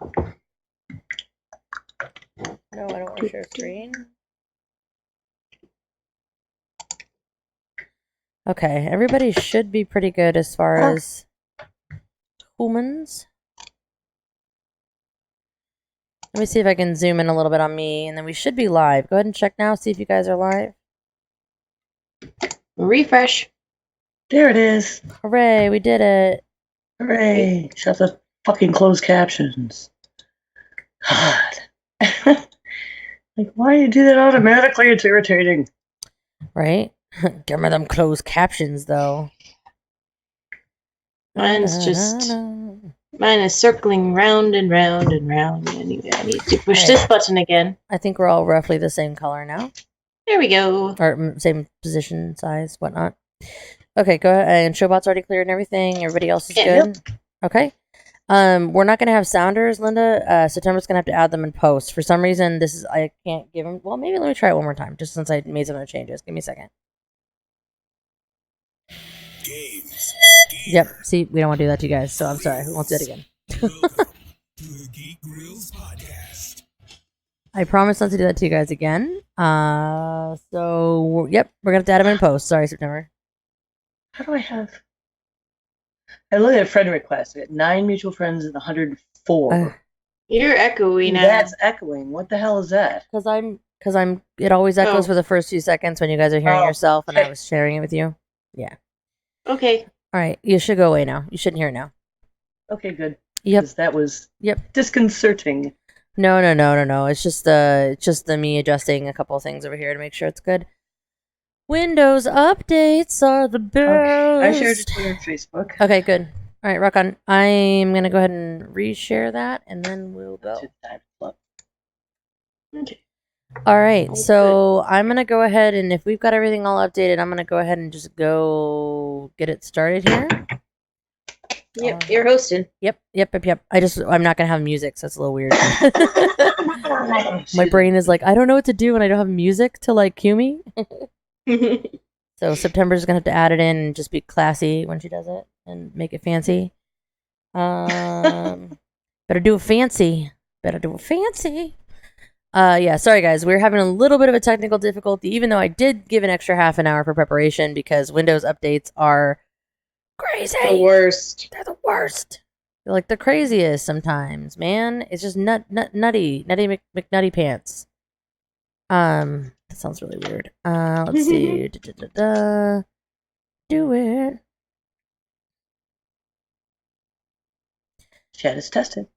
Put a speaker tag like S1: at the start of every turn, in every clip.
S1: No, I don't want to share screen. Okay, everybody should be pretty good as far as humans. Let me see if I can zoom in a little bit on me, and then we should be live. Go ahead and check now, see if you guys are live.
S2: Refresh.
S3: There it is.
S1: Hooray, we did it.
S3: Hooray. Shut the fucking closed captions. God. Like, why do you do that automatically? It's irritating.
S1: Right? Give me them closed captions, though.
S2: Mine is circling round and round and round. Anyway, I need to push this button again.
S1: I think we're all roughly the same color now.
S2: There we go.
S1: Or same position, size, whatnot. Okay, go ahead. And Showbot's already cleared and everything. Everybody else is good?
S2: Yep.
S1: Okay. We're not going to have sounders, Linda. September's going to have to add them in post. For some reason, I can't give them. Well, maybe let me try it one more time, just since I made some other changes. Give me a second.
S4: Games.
S1: Yep. See, we don't want to do that to you guys, so I'm sorry. We won't do that again.
S4: To the Geek Grills podcast.
S1: I promise not to do that to you guys again. So, yep, we're going to have to add them in post. Sorry, September.
S3: How do I have... I look at friend requests. I got 9 mutual friends and 104.
S2: You're echoey now.
S3: That's echoing. What the hell is that?
S1: Because it always echoes for the first few seconds when you guys are hearing yourself, and I was sharing it with you. Yeah.
S2: Okay.
S1: All right, you should go away now. You shouldn't hear it now.
S3: Okay, good.
S1: Yep.
S3: 'Cause that was disconcerting.
S1: No. It's just me adjusting a couple of things over here to make sure it's good. Windows updates are the best.
S3: Okay. I shared it to Twitter and Facebook.
S1: Okay, good. All right, rock on. I'm going to go ahead and reshare that, and then we'll go.
S2: Okay.
S1: All right, so I'm going to go ahead, and if we've got everything all updated, I'm going to go ahead and just go get it started here.
S2: Yep, you're hosting.
S1: Yep. I'm not going to have music, so it's a little weird. My brain is like, I don't know what to do when I don't have music to, like, cue me. So September's going to have to add it in and just be classy when she does it and make it fancy. Better do it fancy. Yeah, sorry guys. We're having a little bit of a technical difficulty, even though I did give an extra half an hour for preparation because Windows updates are crazy.
S2: The worst.
S1: They're the worst. They're like the craziest sometimes, man. It's just nutty McNutty pants. That sounds really weird. Let's see. Do it.
S3: Chat is tested.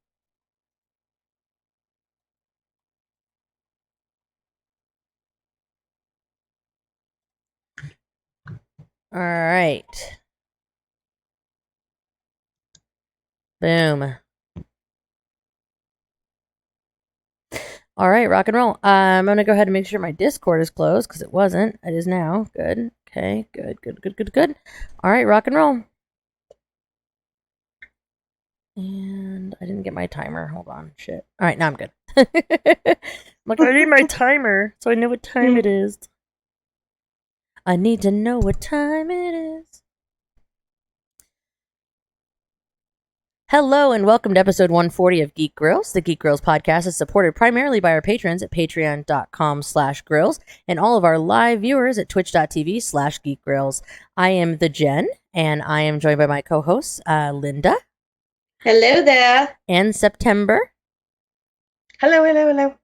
S1: All right. Boom. All right, rock and roll. I'm going to go ahead and make sure my Discord is closed because it wasn't. It is now. Good. Okay, good. All right, rock and roll. And I didn't get my timer. Hold on. Shit. All right, now I'm good. I'm like, I need my timer so I know what time it is. I need to know what time it is. Hello and welcome to episode 140 of Geek Grills. The Geek Grills podcast is supported primarily by our patrons at patreon.com/grills and all of our live viewers at twitch.tv/geekgrills. I am the Jen, and I am joined by my co-hosts, Linda.
S2: Hello there.
S1: And September.
S3: Hello.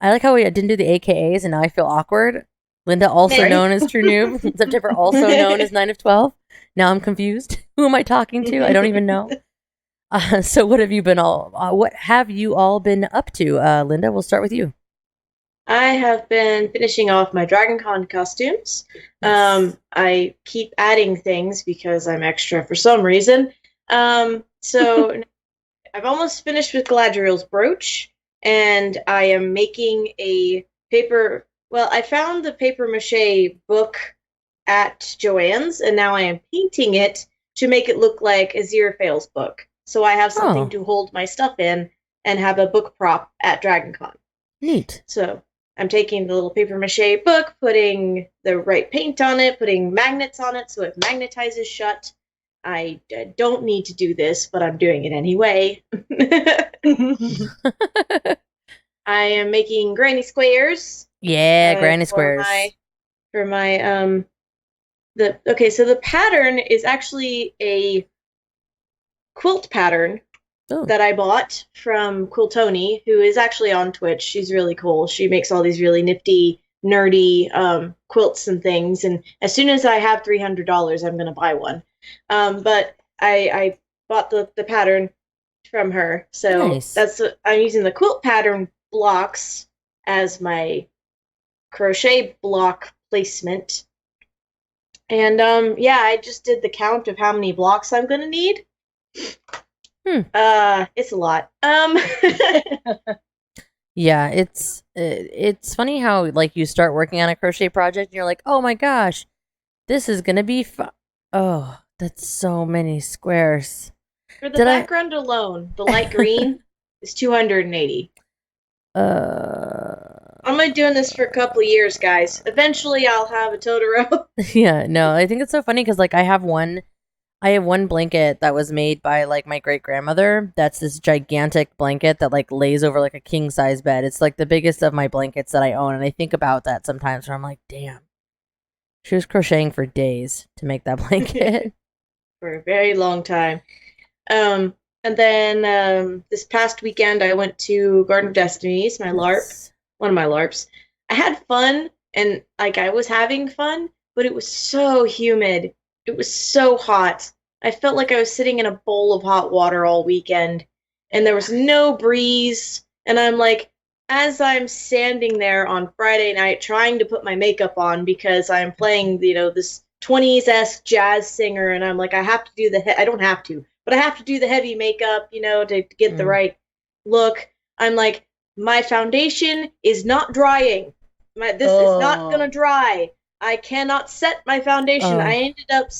S1: I like how we didn't do the AKAs and now I feel awkward. Linda, also known as True Noob. September, also known as 9 of 12. Now I'm confused. Who am I talking to? I don't even know. So what have you all been up to? Linda, we'll start with you.
S2: I have been finishing off my DragonCon costumes. Yes. I keep adding things because I'm extra for some reason. So I've almost finished with Galadriel's brooch, and I am making a paper... Well, I found the papier-mâché book at Joann's, and now I am painting it to make it look like Aziraphale's book. So I have something to hold my stuff in and have a book prop at DragonCon.
S1: Neat.
S2: So I'm taking the little papier-mâché book, putting the right paint on it, putting magnets on it so it magnetizes shut, I don't need to do this, but I'm doing it anyway. I am making granny squares.
S1: Yeah, granny squares.
S2: So the pattern is actually a quilt pattern that I bought from Quiltoni, who is actually on Twitch. She's really cool. She makes all these really nifty, nerdy quilts and things. And as soon as I have $300, I'm going to buy one. But I bought the pattern from her. So
S1: Nice.
S2: I'm using the quilt pattern blocks as my crochet block placement. And I just did the count of how many blocks I'm going to need. It's a lot.
S1: Yeah, it's funny how like you start working on a crochet project and you're like, oh my gosh, this is gonna be fun. Oh, that's so many squares.
S2: For the background alone, the light green is 280. I'm gonna be doing this for a couple of years, guys. Eventually, I'll have a Totoro.
S1: Yeah, no, I think it's so funny because like I have one blanket that was made by like my great grandmother. That's this gigantic blanket that like lays over like a king size bed. It's like the biggest of my blankets that I own, and I think about that sometimes where I'm like, damn, she was crocheting for days to make that blanket.
S2: For a very long time. And then this past weekend, I went to Garden of Destinies, my LARP, one of my LARPs. I had fun, and like I was having fun, but it was so humid. It was so hot. I felt like I was sitting in a bowl of hot water all weekend, and there was no breeze. And I'm like, as I'm standing there on Friday night trying to put my makeup on because I'm playing, this 20s-esque jazz singer, and I'm like, I have to do I don't have to, but I have to do the heavy makeup, to get the right look. I'm like, my foundation is not drying. This is not gonna dry. I cannot set my foundation. I ended up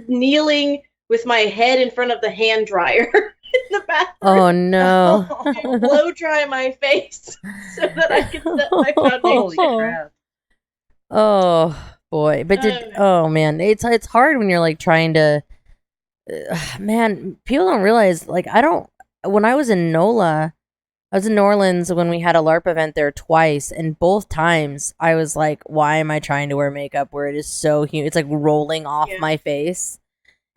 S2: kneeling with my head in front of the hand dryer in the bathroom.
S1: Oh no!
S2: Blow dry my face so that I can set my foundation.
S1: Oh boy! But oh man, it's hard when you're like trying to. Man, people don't realize like when I was in NOLA, I was in New Orleans when we had a LARP event there twice, and both times I was like, why am I trying to wear makeup where it is so humid? It's like rolling off my face.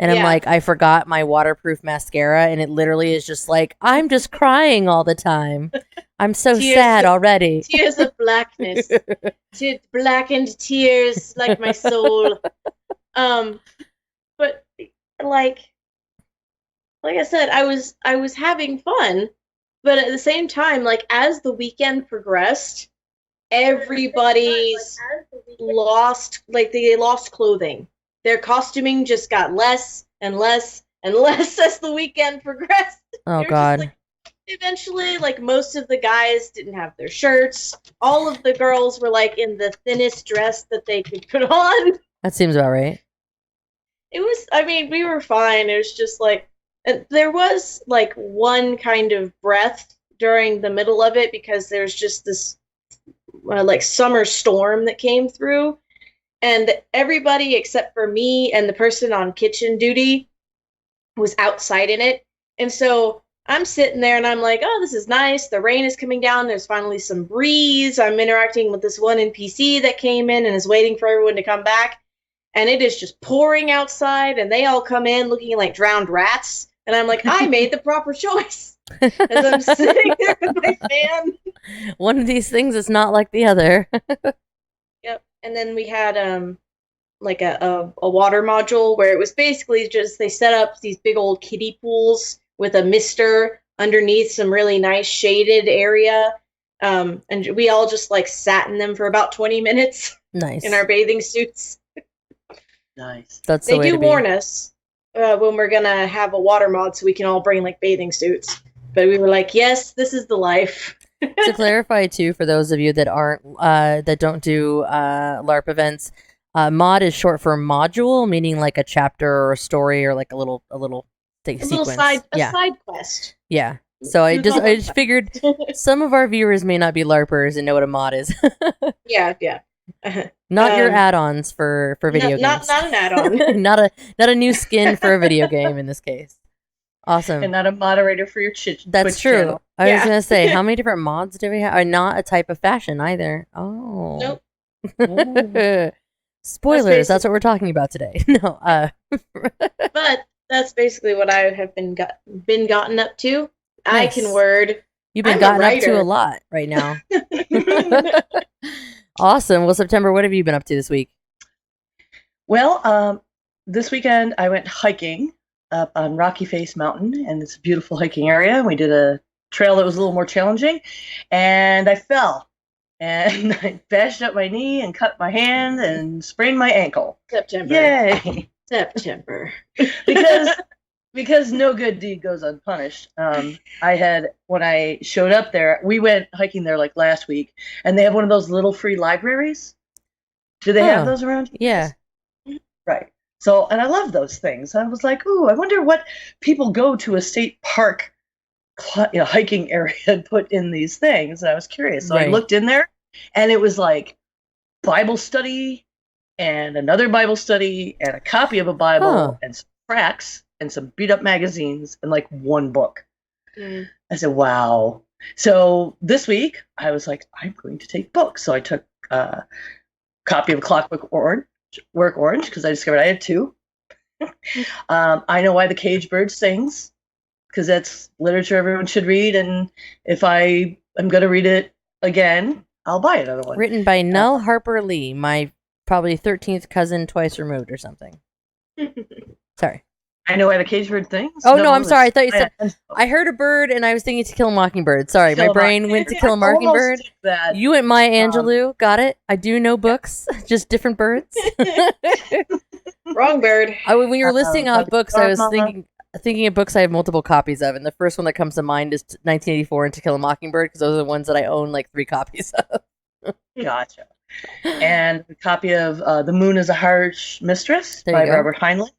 S1: And I'm like, I forgot my waterproof mascara, and it literally is just like, I'm just crying all the time. I'm so sad already.
S2: Tears of blackness. Blackened tears like my soul. But like I said, I was having fun. But at the same time, like, as the weekend progressed, everybody's lost clothing. Their costuming just got less and less and less as the weekend progressed.
S1: Oh, God.
S2: Just, eventually, most of the guys didn't have their shirts. All of the girls were, in the thinnest dress that they could put on.
S1: That seems about right.
S2: It was, we were fine. It was just, there was one kind of breath during the middle of it because there's just this summer storm that came through, and everybody except for me and the person on kitchen duty was outside in it. And so I'm sitting there and I'm like, oh, this is nice. The rain is coming down. There's finally some breeze. I'm interacting with this one NPC that came in and is waiting for everyone to come back. And it is just pouring outside, and they all come in looking like drowned rats. And I'm like, I made the proper choice. As I'm sitting there with my fan.
S1: One of these things is not like the other.
S2: Yep. And then we had a water module where it was basically just they set up these big old kiddie pools with a mister underneath some really nice shaded area. And we all just sat in them for about 20 minutes.
S1: Nice.
S2: In our bathing suits.
S3: Nice.
S1: That's the way
S2: they do
S1: to be.
S2: warn us when we're gonna have a water mod so we can all bring bathing suits. But we were like, yes, this is the life.
S1: To clarify too, for those of you that aren't that don't do LARP events, mod is short for module, meaning like a chapter or a story or like a little sequence.
S2: Little side quest.
S1: Yeah. So I just figured some of our viewers may not be LARPers and know what a mod is.
S2: Yeah.
S1: Not your add-ons for video games.
S2: Not an add-on.
S1: not a new skin for a video game in this case. Awesome.
S3: And not a moderator for your
S1: That's
S3: Twitch
S1: true.
S3: channel.
S1: I was gonna say, how many different mods do we have? Or not a type of fashion either.
S2: Nope.
S1: Oh. Spoilers. That's what we're talking about today. No.
S2: But that's basically what I have been gotten up to. Nice. I can word.
S1: You've been gotten up to a lot right now. Awesome. Well, September, what have you been up to this week?
S3: Well, this weekend I went hiking up on Rocky Face Mountain, and it's a beautiful hiking area. We did a trail that was a little more challenging, and I fell. And I bashed up my knee and cut my hand and sprained my ankle.
S2: September.
S3: Yay!
S2: September.
S3: Because no good deed goes unpunished. When I showed up there, we went hiking there like last week, and they have one of those little free libraries. Do they have those around?
S1: Yeah.
S3: Right. So, and I love those things. I was like, ooh, I wonder what people go to a state park hiking area and put in these things. And I was curious. So I looked in there, and it was like Bible study and another Bible study and a copy of a Bible and some tracts and some beat up magazines and like one book. I said, wow. So this week I was like, I'm going to take books. So I took a copy of Clockwork Orange because I discovered I had two. I Know Why the Cage Bird Sings, because that's literature everyone should read. And if I am going to read it again, I'll buy another one.
S1: Written by Nell Harper Lee, my probably 13th cousin twice removed or something. Sorry.
S3: I Know Why the Cage Bird Sings?
S1: Oh, no, I'm sorry. I thought you said... I heard a bird, and I was thinking To Kill a Mockingbird. Sorry, my brain went To Kill a Mockingbird. You went Maya Angelou. Got it. I do know books, just different birds.
S2: Wrong bird.
S1: When you were listing off books, I was thinking of books I have multiple copies of, and the first one that comes to mind is 1984 and To Kill a Mockingbird, because those are the ones that I own like 3 copies of.
S3: Gotcha. And a copy of The Moon is a Harsh Mistress by Robert Heinlein.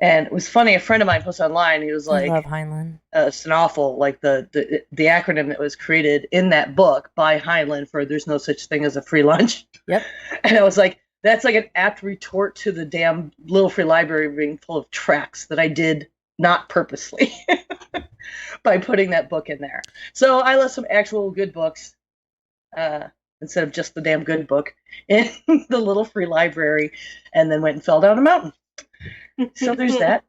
S3: And it was funny, a friend of mine posted online, he was like,
S1: I love Heinlein.
S3: It's an awful, like the acronym that was created in that book by Heinlein for There's No Such Thing as a Free Lunch.
S1: Yep.
S3: And I was like, that's like an apt retort to the damn little free library being full of tracts that I did not purposely by putting that book in there. So I left some actual good books instead of just the damn good book in the little free library, and then went and fell down a mountain. So there's that.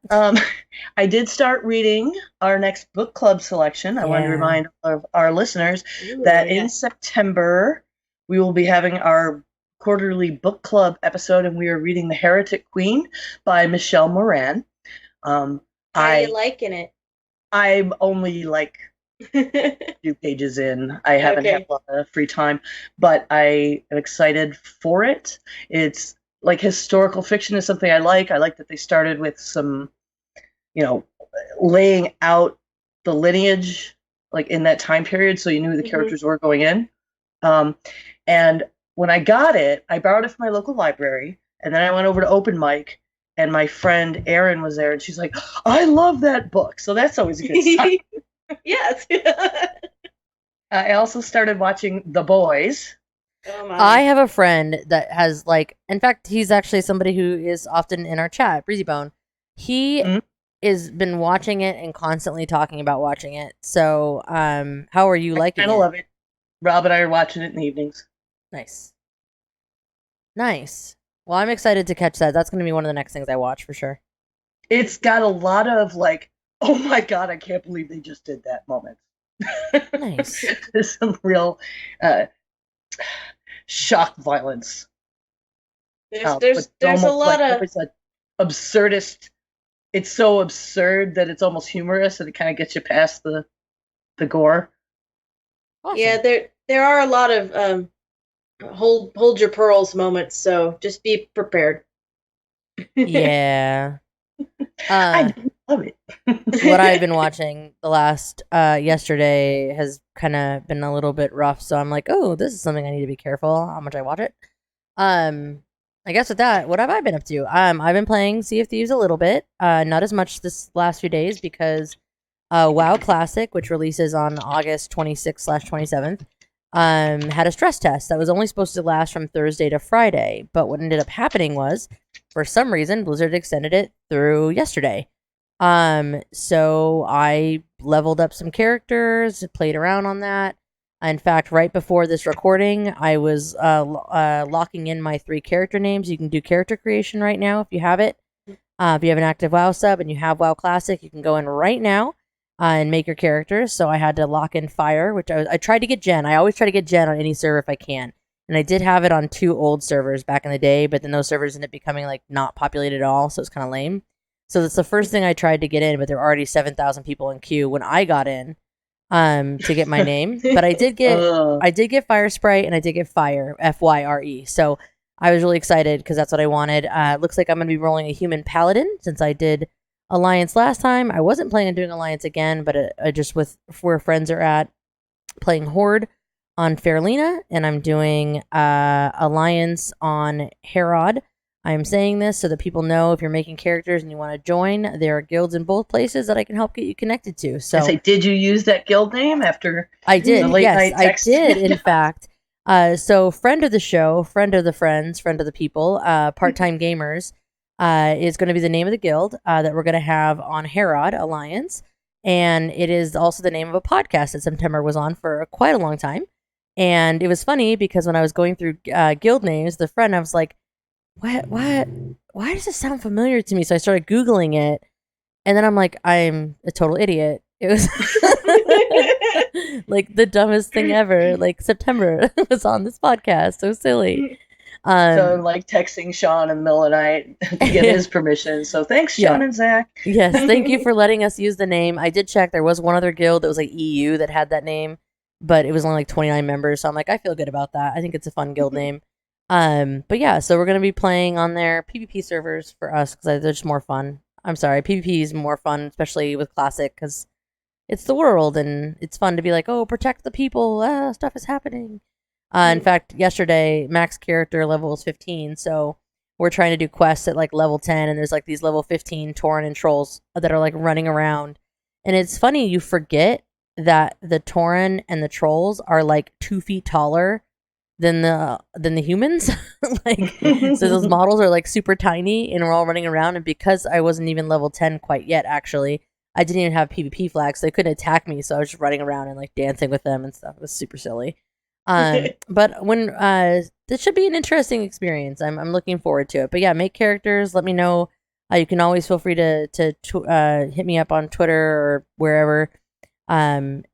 S3: I did start reading our next book club selection. I want to remind our listeners that in September we will be having our quarterly book club episode, and we are reading The Heretic Queen by Michelle Moran.
S2: How are you liking it?
S3: I'm only like 2 pages in. I haven't had a lot of free time, but I am excited for it. It's like historical fiction is something I like. I like that they started with some, laying out the lineage, like in that time period, so you knew who the characters were going in. And when I got it, I borrowed it from my local library, and then I went over to open mic, and my friend Erin was there, and she's like, I love that book. So that's always a good sign.
S2: Yes.
S3: I also started watching The Boys.
S2: Oh my.
S1: I have a friend that has in fact, he's actually somebody who is often in our chat, Breezybone. He has been watching it and constantly talking about watching it. So, how are you liking it?
S3: I love it. Rob and I are watching it in the evenings.
S1: Nice. Well, I'm excited to catch that. That's going to be one of the next things I watch for sure.
S3: It's got a lot of oh my God, I can't believe they just did that moment.
S1: Nice.
S3: There's some real shock violence.
S2: There's a lot of
S3: it's an absurdist. It's so absurd that it's almost humorous, and it kind of gets you past the gore.
S1: Awesome.
S2: Yeah, there are a lot of hold your pearls moments, so just be prepared.
S1: Yeah.
S3: I love it.
S1: What I've been watching the last yesterday has kind of been a little bit rough, so I'm like, oh, this is something I need to be careful how much I watch it. I guess with that, what have I been up to? I've been playing Sea of Thieves a little bit, not as much this last few days because WoW Classic, which releases on August 26th/27th, had a stress test that was only supposed to last from Thursday to Friday. But what ended up happening was, for some reason, Blizzard extended it through yesterday. So I leveled up some characters, played around on that. In fact, right before this recording, I was locking in my 3 character names. You can do character creation right now if you have it. If you have an active WoW sub and you have WoW Classic, you can go in right now and make your characters. So I had to lock in Fire, which I tried to get Jen. I always try to get Jen on any server if I can. And I did have it on 2 old servers back in the day, but then those servers ended up becoming like not populated at all, so it's kind of lame. So that's the first thing I tried to get in, but there were already 7,000 people in queue when I got in to get my name. But I did get Fire Sprite and I did get Fire, Fyre. So I was really excited because that's what I wanted. Looks like I'm going to be rolling a human paladin since I did Alliance last time. I wasn't planning on doing Alliance again, but I just with where friends are at, playing Horde on Fairlena, and I'm doing Alliance on Herod. I'm saying this so that people know if you're making characters and you want to join, there are guilds in both places that I can help get you connected to. So,
S3: did you use that guild name after?
S1: I did. Yes, I did. In fact, so friend of the show, friend of the friends, friend of the people, part-time gamers, is going to be the name of the guild that we're going to have on Herod Alliance, and it is also the name of a podcast that September was on for quite a long time. And it was funny because when I was going through guild names, the friend, I was like, why does this sound familiar to me? So I started Googling it, and then I'm like, I'm a total idiot. It was like the dumbest thing ever. Like September was on this podcast. So silly.
S3: So I'm like texting Sean in the middle of the night to get his permission. So thanks, Sean and Zach.
S1: Yes, thank you for letting us use the name. I did check. There was one other guild that was like EU that had that name, but it was only like 29 members. So I'm like, I feel good about that. I think it's a fun guild name. But yeah, so we're going to be playing on their PvP servers for us because they're just more fun. I'm sorry, PvP is more fun, especially with Classic, because it's the world and it's fun to be like, oh, protect the people, stuff is happening. In fact, yesterday, max character level is 15, so we're trying to do quests at like level 10, and there's like these level 15 Tauren and Trolls that are like running around. And it's funny, you forget that the Tauren and the Trolls are like 2 feet taller than the humans. Like, so those models are like super tiny and we're all running around. And because I wasn't even level 10 quite yet, actually, I didn't even have PvP flags, so they couldn't attack me. So I was just running around and like dancing with them and stuff. It was super silly. But when this should be an interesting experience. I'm looking forward to it. But yeah, make characters. Let me know. You can always feel free to hit me up on Twitter or wherever, and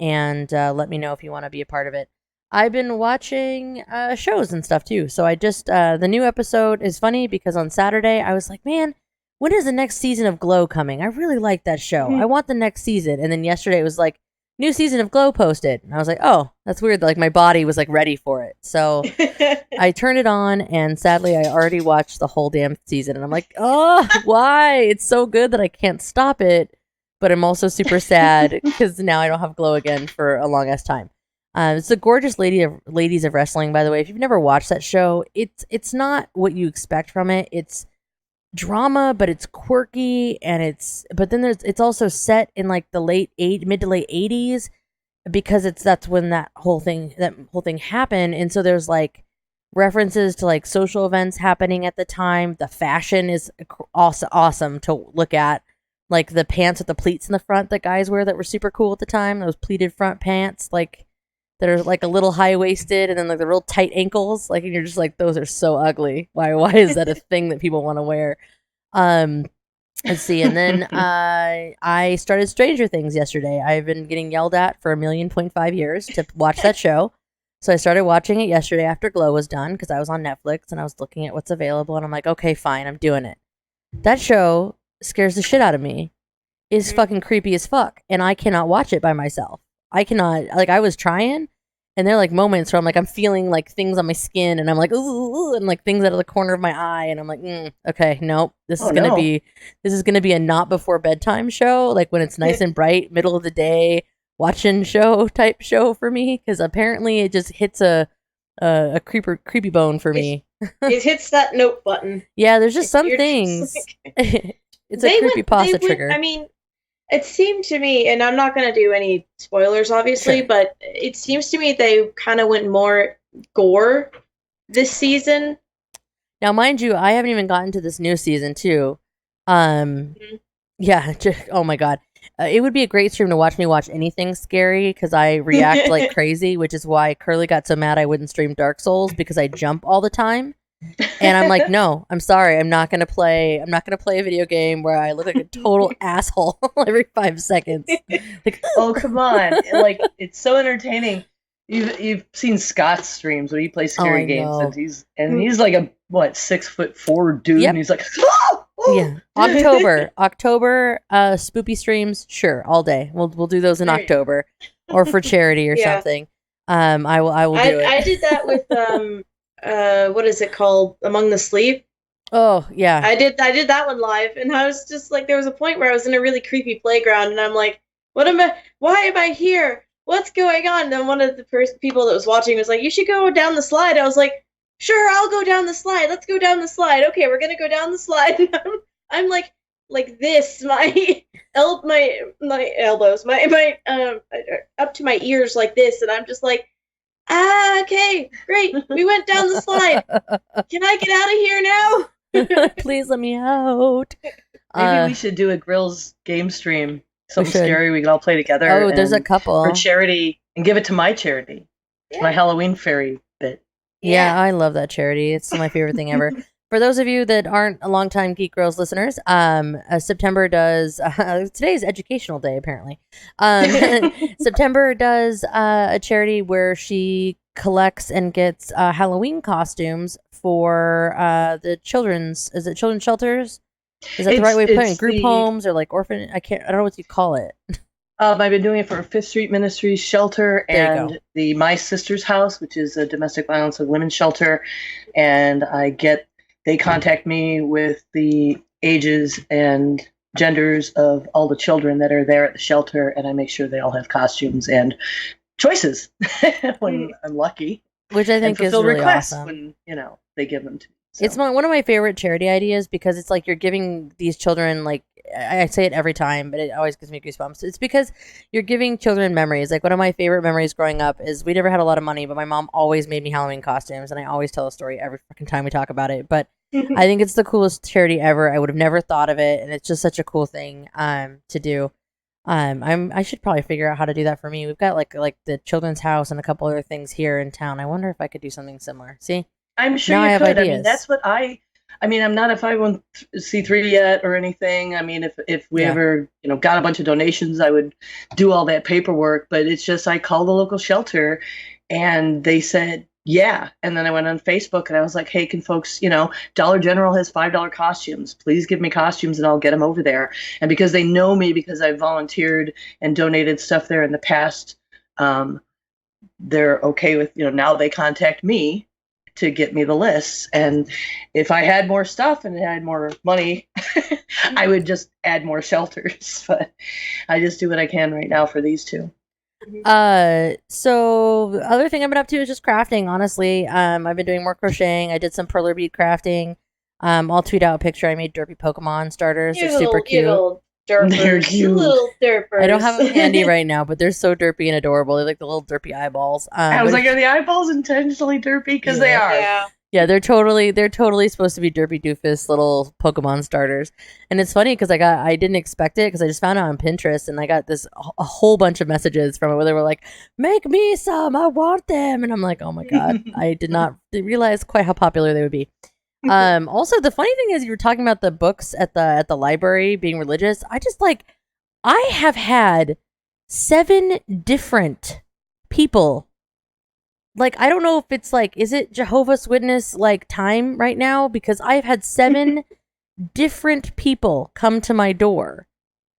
S1: let me know if you want to be a part of it. I've been watching shows and stuff too. So I just the new episode is funny because on Saturday I was like, man, when is the next season of Glow coming? I really like that show. I want the next season. And then yesterday it was like, new season of Glow posted. And I was like, oh, that's weird. Like my body was like ready for it. So I turned it on, and sadly I already watched the whole damn season. And I'm like, oh, why? It's so good that I can't stop it. But I'm also super sad because now I don't have Glow again for a long ass time. It's a gorgeous ladies of wrestling, by the way. If you've never watched that show, it's not what you expect from it. It's drama, but it's quirky, and but then it's also set in like the mid to late 80s, because that's when that whole thing happened. And so there's like references to like social events happening at the time. The fashion is awesome to look at, like the pants with the pleats in the front that guys wear that were super cool at the time. Those pleated front pants, like that are like a little high-waisted, and then like the real tight ankles, like, and you're just like, those are so ugly. Why is that a thing that people want to wear? Let's see. And then I started Stranger Things yesterday. I've been getting yelled at for 1.5 years to watch that show. So I started watching it yesterday after Glow was done, because I was on Netflix and I was looking at what's available, and I'm like, okay, fine, I'm doing it. That show scares the shit out of me. It's fucking creepy as fuck, and I cannot watch it by myself. I cannot, like, I was trying, and there are like moments where I'm like, I'm feeling like things on my skin, and I'm like, ooh, and like things out of the corner of my eye, and I'm like, okay, nope, this is gonna be a not before bedtime show, like when it's nice and bright, middle of the day, watching show type show for me, because apparently it just hits a creepy bone for me.
S2: It hits that note button.
S1: Yeah, there's just some things. It's a creepypasta trigger.
S2: I mean, It seemed to me, and I'm not going to do any spoilers, obviously,
S1: Sure.
S2: but it seems to me they kind of went more gore this season.
S1: Now, mind you, I haven't even gotten to this new season too. Yeah, oh my god. It would be a great stream to watch me watch anything scary because I react like crazy, which is why Curly got so mad I wouldn't stream Dark Souls because I jump all the time. And I'm like, no, I'm sorry. I'm not gonna play a video game where I look like a total asshole every 5 seconds. Like,
S3: Oh, come on. Like, it's so entertaining. You've seen Scott's streams when he plays scary games,
S1: know.
S3: and he's like a 6'4" dude,
S1: Yep.
S3: and he's like, oh!
S1: Yeah, October, spoopy streams, sure, all day. We'll do those in October, or for charity or something. I will do it.
S2: I did that with what is it called? Among the Sleep.
S1: Oh yeah,
S2: I did that one live, and I was just like, there was a point where I was in a really creepy playground, and I'm like, why am I here? What's going on? And then one of the people that was watching was like, you should go down the slide. I was like, sure, I'll go down the slide. Let's go down the slide. Okay, we're gonna go down the slide. I'm like this, my elbows, my up to my ears like this, and I'm just like, okay, great. We went down the slide. Can I get out of here now?
S1: Please let me out.
S3: Maybe we should do a Grills game stream. Something scary we can all play together.
S1: Oh, there's a couple.
S3: For charity, and give it to my charity. Yeah. My Halloween fairy bit.
S1: Yeah, I love that charity. It's my favorite thing ever. For those of you that aren't a longtime Geek Girls listeners, September does, today's Educational Day, apparently. September does a charity where she collects and gets Halloween costumes for the children's shelters? Is that the right way of putting it? Group homes or like orphan? I don't know what you call it.
S3: I've been doing it for Fifth Street Ministries shelter and the My Sister's House, which is a domestic violence and women's shelter. And they contact me with the ages and genders of all the children that are there at the shelter, and I make sure they all have costumes and choices when I'm lucky.
S1: Which I think is really awesome.
S3: When, they give them to me. So.
S1: It's one of my favorite charity ideas because it's like you're giving these children, like, I say it every time, but it always gives me goosebumps. It's because you're giving children memories. Like, one of my favorite memories growing up is we never had a lot of money, but my mom always made me Halloween costumes, and I always tell a story every fucking time we talk about it. But I think it's the coolest charity ever. I would have never thought of it, and it's just such a cool thing to do. I should probably figure out how to do that for me. We've got like the children's house and a couple other things here in town. I wonder if I could do something similar. See?
S3: I'm sure
S1: now
S3: you could.
S1: Ideas.
S3: I mean, that's what I'm not a 501c3 yet or anything. I mean, if we ever, got a bunch of donations, I would do all that paperwork. But it's just, I called the local shelter and they said, yeah. And then I went on Facebook and I was like, hey, can folks, Dollar General has $5 costumes. Please give me costumes and I'll get them over there. And because they know me, because I volunteered and donated stuff there in the past, they're okay with, now they contact me to get me the lists. And if I had more stuff and had more money, I would just add more shelters. But I just do what I can right now for these two.
S1: So the other thing I've been up to is just crafting, honestly. I've been doing more crocheting. I did some perler bead crafting. I'll tweet out a picture. I made derpy Pokemon starters. They're super cute.
S3: They're cute.
S2: Little derpers.
S1: I don't have them handy right now, but they're so derpy and adorable. They're like the little derpy eyeballs.
S3: I was like, are the eyeballs intentionally derpy? Because they are.
S1: Yeah, they're totally supposed to be derpy doofus little Pokemon starters. And it's funny because I didn't expect it because I just found it on Pinterest and I got a whole bunch of messages from it where they were like, make me some, I want them. And I'm like, oh my God, I did not realize quite how popular they would be. Also, the funny thing is, you were talking about the books at the library being religious. I have had 7 different people. Like, I don't know if it's like, is it Jehovah's Witness like time right now? Because I've had 7 different people come to my door.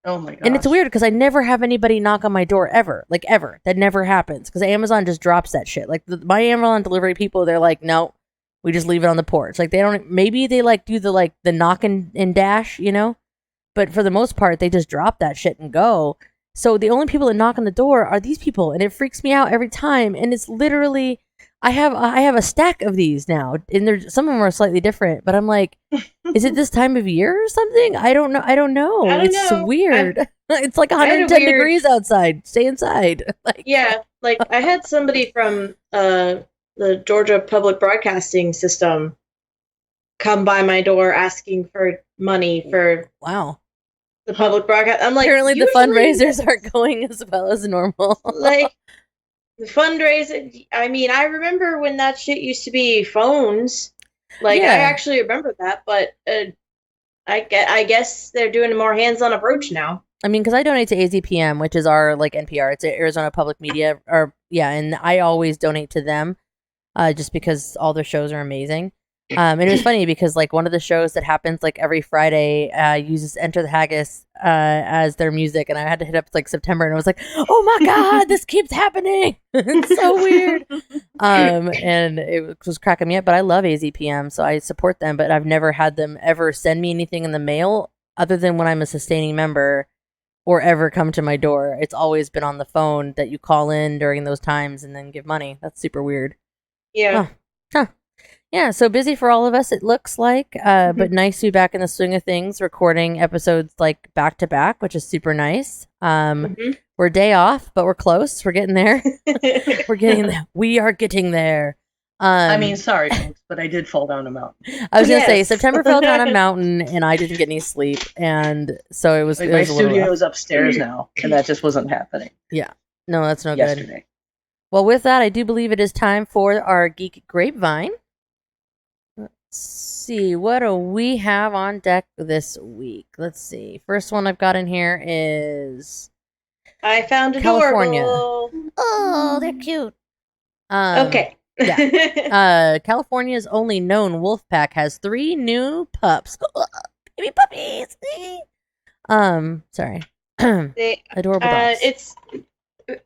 S3: Oh my god!
S1: And it's weird because I never have anybody knock on my door ever. Like, ever. That never happens because Amazon just drops that shit. Like, my Amazon delivery people, they're like, no. We just leave it on the porch. Like, they don't, maybe they like do the knock and dash, but for the most part, they just drop that shit and go. So the only people that knock on the door are these people. And it freaks me out every time. And it's literally, I have a stack of these now and some of them are slightly different, but I'm like, is it this time of year or something? I don't know. It's weird. It's like
S2: I had a
S1: 110
S2: weird-
S1: degrees outside. Stay inside. Like,
S2: Yeah, like I had somebody from the Georgia Public Broadcasting System come by my door asking for money for
S1: wow.
S2: the public broadcast. I'm like,
S1: Apparently the
S2: usually
S1: fundraisers aren't going as well as normal.
S2: like the fundraising. I mean, I remember when that shit used to be phones. Like
S1: Yeah.
S2: I actually remember that, but I guess they're doing a more hands-on approach now.
S1: I mean, because I donate to AZPM, which is our like NPR. It's Arizona Public Media, and I always donate to them, just because all their shows are amazing. And it was funny because like one of the shows that happens like every Friday uses Enter the Haggis as their music, and I had to hit up like September, and I was like, oh my god, this keeps happening. It's so weird. And it was cracking me up. But I love AZPM, so I support them. But I've never had them ever send me anything in the mail other than when I'm a sustaining member, or ever come to my door. It's always been on the phone that you call in during those times and then give money. That's super weird.
S2: Yeah.
S1: Huh. Yeah, so busy for all of us, it looks like, but nice to be back in the swing of things, recording episodes like back to back, which is super nice. We're a day off, but we're close. We're getting there. We're getting there. We are getting there.
S3: I mean, sorry, folks, but I did fall down a mountain.
S1: I was gonna say September fell down a mountain, and I didn't get any sleep, and so it was.
S3: Like,
S1: it
S3: my
S1: was a little
S3: studio
S1: rough.
S3: is upstairs now, and that just wasn't happening
S1: No, that's no good.
S3: yesterday.
S1: Well, with that, I do believe it is time for our Geek Grapevine. Let's see, what do we have on deck this week? Let's see. First one I've got in here is
S2: I found
S1: California.
S2: adorable.
S1: Oh, they're cute.
S2: Okay.
S1: California's only known wolf pack has 3 new pups. Baby puppies. Sorry. Adorable dogs.
S2: It's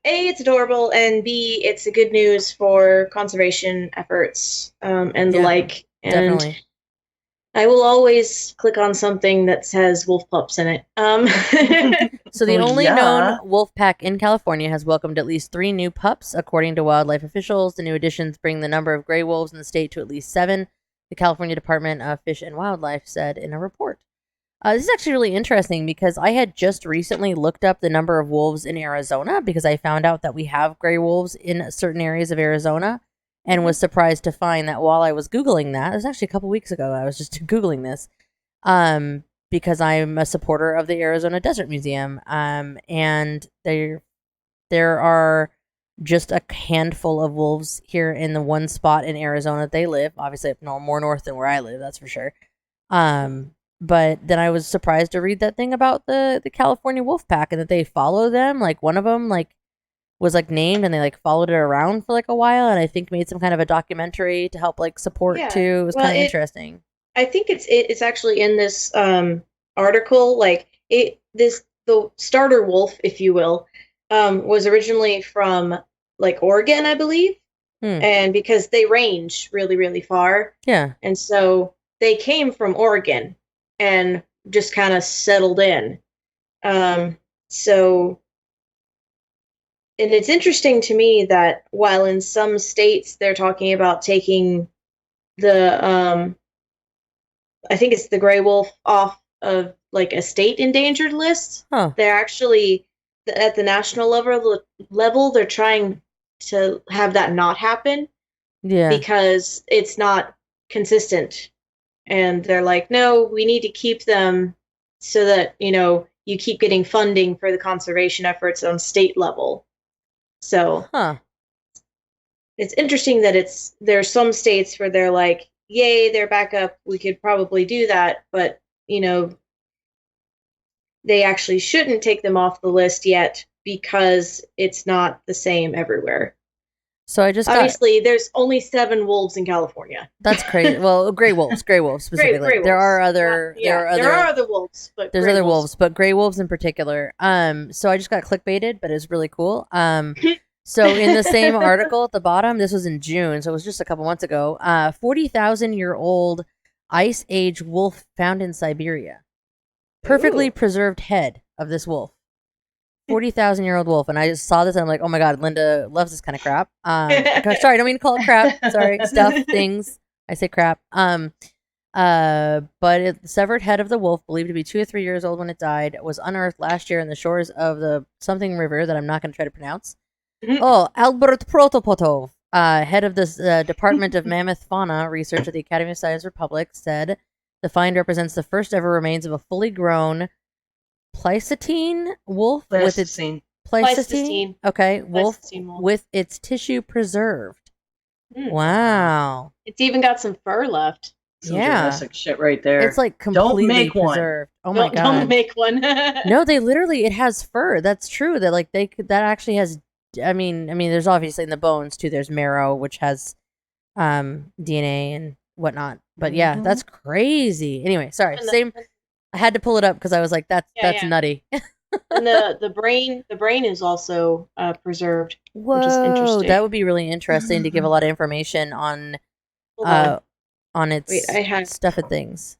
S2: it's adorable, and B, it's a good news for conservation efforts and the like. And
S1: Definitely.
S2: I will always click on something that says wolf pups in it.
S1: So the
S3: Well,
S1: only
S3: yeah.
S1: known wolf pack in California has welcomed at least 3 new pups, according to wildlife officials. The new additions bring the number of gray wolves in the state to at least 7, the California Department of Fish and Wildlife said in a report. This is actually really interesting because I had just recently looked up the number of wolves in Arizona because I found out that we have gray wolves in certain areas of Arizona, and was surprised to find that while I was Googling that, it was actually a couple weeks ago, I was just Googling this, because I'm a supporter of the Arizona Desert Museum, and there are just a handful of wolves here in the one spot in Arizona that they live, obviously up more north than where I live, that's for sure. But then I was surprised to read that thing about the California wolf pack and that they follow them. Like one of them was named, and they followed it around for a while, and I think made some kind of a documentary to help support too. It was kind of interesting.
S2: I think it's actually in this article. The starter wolf, if you will, was originally from Oregon, I believe, and because they range really, really far, and so they came from Oregon and just kind of settled in. And it's interesting to me that while in some states they're talking about taking the, I think it's the gray wolf off of a state endangered list, they're actually at the national level they're trying to have that not happen. Because it's not consistent. And they're like, no, we need to keep them so that, you keep getting funding for the conservation efforts on state level. So it's interesting that there's some states where they're like, yay, they're back up. We could probably do that. But, they actually shouldn't take them off the list yet because it's not the same everywhere.
S1: So I just
S2: obviously there's only 7 wolves in California.
S1: That's crazy. Well, gray wolves specifically.
S2: Gray wolves.
S1: There are other
S2: there are other wolves, but
S1: there's other wolves, but gray wolves in particular. So I just got clickbaited, but it's really cool. So in the same article at the bottom, this was in June, so it was just a couple months ago. 40,000-year-old ice age wolf found in Siberia. Perfectly preserved head of this wolf. 40,000-year-old wolf, and I just saw this and I'm like, oh my god, Linda loves this kind of crap. Sorry, I don't mean to call it crap. Sorry, stuff, things. I say crap. But the severed head of the wolf, believed to be 2 or 3 years old when it died, was unearthed last year in the shores of the something river that I'm not going to try to pronounce. Oh, Albert Protopotov, head of the Department of Mammoth Fauna Research at the Academy of Science Republic, said the find represents the first ever remains of a fully grown Pleistocene wolf with its Pleistocene. Okay, wolf with its tissue preserved. Wow.
S2: It's even got some fur left.
S3: Some Jurassic shit right there.
S1: It's like completely preserved. Oh my god.
S2: Don't make one.
S1: No, they literally, it has fur. That's true. That like that actually has, I mean there's obviously in the bones too, there's marrow which has DNA and whatnot. But yeah, that's crazy. Anyway, sorry. I had to pull it up because I was like, that's nutty.
S2: And the brain is also preserved.
S1: Whoa,
S2: which is interesting.
S1: That would be really interesting to give a lot of information on its stuff and things.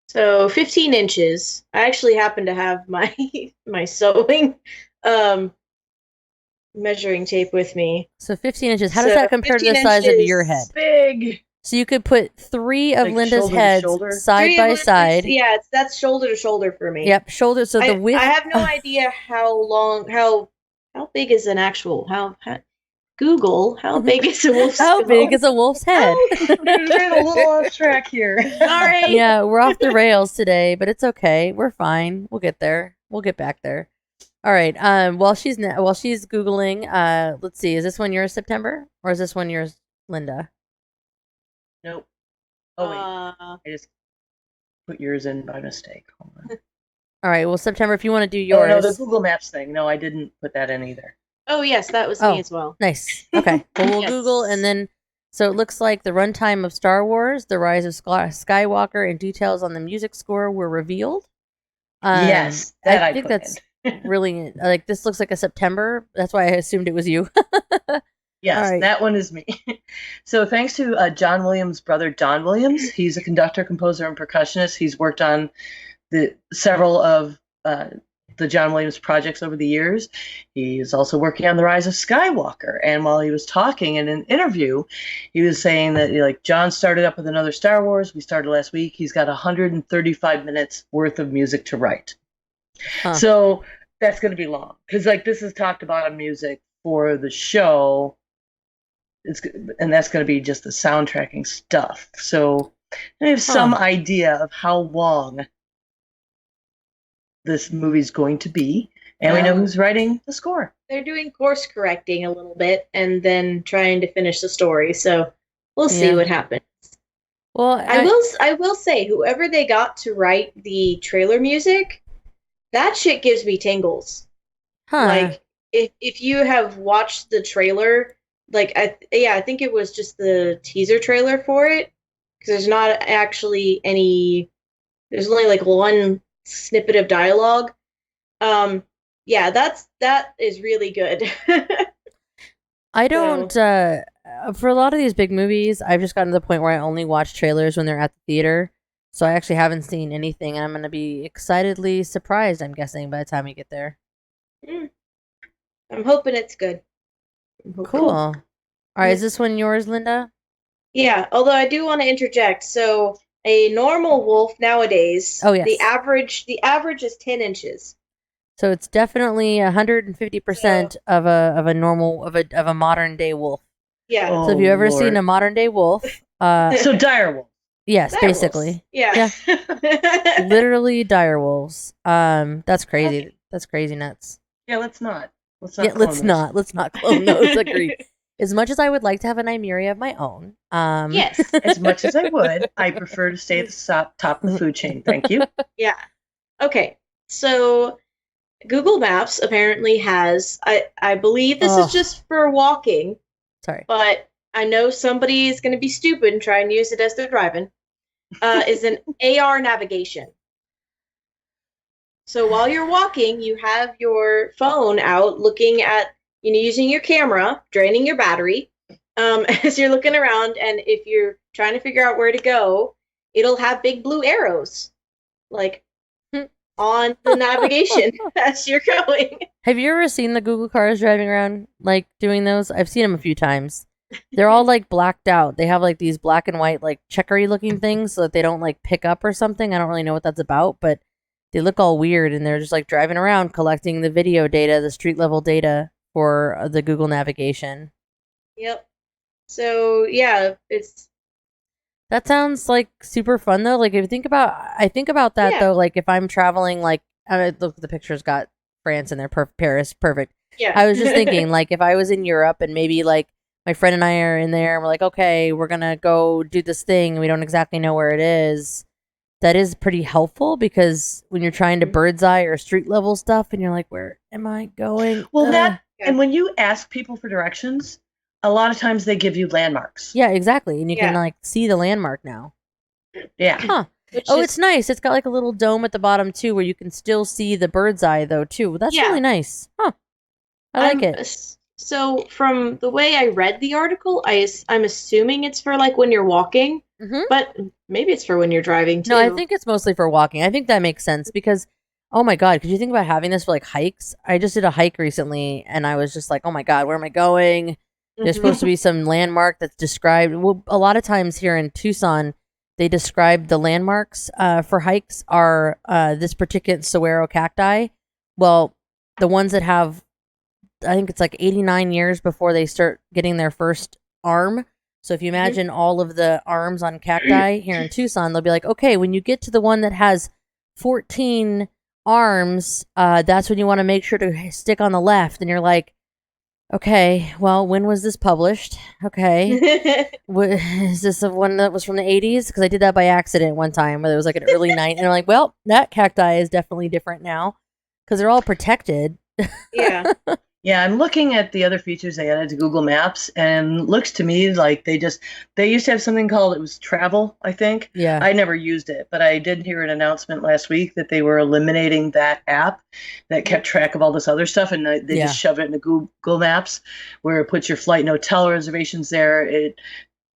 S2: So 15 inches. I actually happen to have my sewing measuring tape with me.
S1: So 15 inches. How does that compare to the size of your head?
S3: Big.
S1: So you could put 3 of Linda's heads side by side.
S2: Yeah, that's shoulder to shoulder for me.
S1: Yep, shoulder. So the width.
S2: I have no idea how big is an actual Google, how big is a wolf's head?
S1: How big is a wolf's head?
S3: We're a little off track here.
S2: Sorry.
S1: Yeah, we're off the rails today, but it's okay. We're fine. We'll get there. We'll get back there. All right. While she's Googling, let's see. Is this one yours, September, or is this one yours, Linda?
S3: Nope. Oh wait, I just put yours in by mistake. Hold on.
S1: All right. Well, September, if you want to do yours.
S3: Oh no, the Google Maps thing. No, I didn't put that in either.
S2: Oh yes, that was me as well.
S1: Nice. Okay. Well, we'll Google and then. So it looks like the runtime of Star Wars, The Rise of Skywalker, and details on the music score were revealed.
S3: Yes,
S1: I think that's really like this looks like a September. That's why I assumed it was you.
S3: Yes, that one is me. So thanks to John Williams' brother, Don Williams. He's a conductor, composer, and percussionist. He's worked on several of the John Williams projects over the years. He is also working on The Rise of Skywalker. And while he was talking in an interview, he was saying that like John started up with another Star Wars. We started last week. He's got 135 minutes worth of music to write. Huh. So that's going to be long because like this is talked about on music for the show. And that's going to be just the soundtracking stuff. So I have some idea of how long this movie's going to be. And we know who's writing the score.
S2: They're doing course correcting a little bit and then trying to finish the story. So we'll see what happens.
S1: Well,
S2: I will say, whoever they got to write the trailer music, that shit gives me tingles.
S1: Huh.
S2: Like, if you have watched the trailer... Like, I think it was just the teaser trailer for it, because there's not actually there's only like one snippet of dialogue. Yeah, that is really good.
S1: I don't, for a lot of these big movies, I've just gotten to the point where I only watch trailers when they're at the theater, so I actually haven't seen anything, and I'm going to be excitedly surprised, I'm guessing, by the time we get there.
S2: I'm hoping it's good.
S1: Cool. All right, is this one yours, Linda?
S2: Yeah, although I do want to interject. So a normal wolf nowadays, the average is 10 inches.
S1: So it's definitely 150% of a normal of a modern day wolf.
S2: Yeah.
S1: So have you ever seen a modern day wolf?
S3: So dire wolf.
S1: Yes,
S2: dire
S1: basically.
S2: Wolves. Yeah.
S1: Literally dire wolves. That's crazy. Okay. That's crazy nuts.
S3: Yeah, let's not
S1: Let's not clone those. Agreed. As much as I would like to have an Nymeria of my own.
S2: Yes.
S3: As much as I would, I prefer to stay at the top of the food chain. Thank you.
S2: Yeah. Okay. So Google Maps apparently has, I believe this is just for walking.
S1: Sorry.
S2: But I know somebody is going to be stupid and try and use it as they're driving. Is an AR navigation. So while you're walking, you have your phone out looking at, using your camera, draining your battery, as you're looking around. And if you're trying to figure out where to go, it'll have big blue arrows, like on the navigation as you're going.
S1: Have you ever seen the Google cars driving around, like doing those? I've seen them a few times. They're all like blacked out. They have like these black and white like checkery looking things so that they don't like pick up or something. I don't really know what that's about, but they look all weird and they're just like driving around collecting the video data, the street level data for the Google navigation.
S2: Yep. So yeah,
S1: That sounds like super fun though. Like if you think about, I think about that though. Like if I'm traveling, like look, the picture's got France in there, Paris, perfect.
S2: Yeah.
S1: I was just thinking, like if I was in Europe and maybe like my friend and I are in there, and we're like, okay, we're gonna go do this thing. And we don't exactly know where it is. That is pretty helpful because when you're trying to bird's eye or street level stuff, and you're like, where am I going?
S3: Well, and when you ask people for directions, a lot of times they give you landmarks.
S1: Yeah, exactly. And you can like see the landmark now.
S3: Yeah.
S1: Huh. It's nice. It's got like a little dome at the bottom too where you can still see the bird's eye though too. That's really nice. Huh. I like it.
S2: So from the way I read the article, I'm assuming it's for like when you're walking, but maybe it's for when you're driving too.
S1: No, I think it's mostly for walking. I think that makes sense because oh my God, could you think about having this for like hikes? I just did a hike recently and I was just like, oh my God, where am I going? There's supposed to be some landmark that's described. Well, a lot of times here in Tucson, they describe the landmarks for hikes are this particular saguaro cacti. Well, the ones that have, I think it's like 89 years before they start getting their first arm. So if you imagine all of the arms on cacti here in Tucson, they'll be like, okay, when you get to the one that has 14 arms, that's when you want to make sure to stick on the left. And you're like, okay, well, when was this published? Okay. Is this the one that was from the 80s? Because I did that by accident one time where it was like an early night. And I'm like, well, that cacti is definitely different now because they're all protected.
S2: Yeah.
S3: Yeah, I'm looking at the other features they added to Google Maps, and looks to me like they used to have something called, it was travel, I think.
S1: Yeah.
S3: I never used it, but I did hear an announcement last week that they were eliminating that app that kept track of all this other stuff, and they just shoved it into Google Maps, where it puts your flight and hotel reservations there. It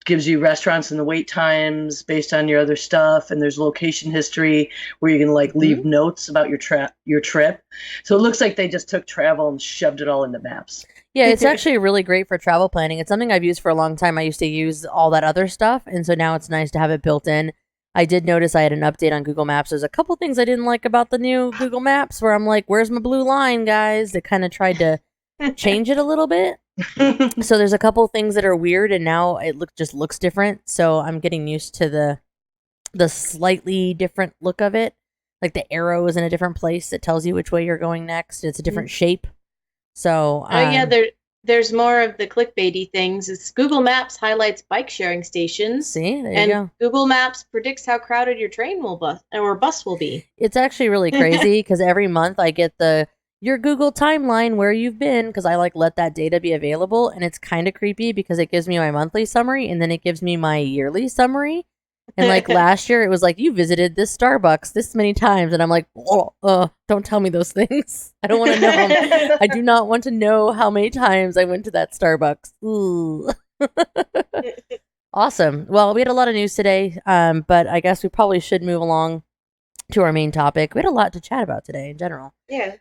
S3: gives you restaurants and the wait times based on your other stuff, and there's location history where you can like leave notes about your trip. So it looks like they just took travel and shoved it all into maps.
S1: Yeah, it's actually really great for travel planning. It's something I've used for a long time. I used to use all that other stuff, and so now it's nice to have it built in. I did notice I had an update on Google Maps. There's a couple things I didn't like about the new Google Maps where I'm like, where's my blue line, guys? They kind of tried to change it a little bit. So there's a couple things that are weird, and now it just looks different. So I'm getting used to the slightly different look of it. Like the arrow is in a different place that tells you which way you're going next. It's a different shape. So
S2: there's more of the clickbaity things. It's Google Maps highlights bike sharing stations.
S1: See, there you go.
S2: Google Maps predicts how crowded your train bus will be.
S1: It's actually really crazy because every month I get your Google timeline where you've been, because I like let that data be available, and it's kind of creepy because it gives me my monthly summary and then it gives me my yearly summary. And like last year it was like, you visited this Starbucks this many times, and I'm like, don't tell me those things. I don't want to know. I do not want to know how many times I went to that Starbucks. Ooh. Awesome. Well, we had a lot of news today, but I guess we probably should move along to our main topic. We had a lot to chat about today in general.
S2: Yeah.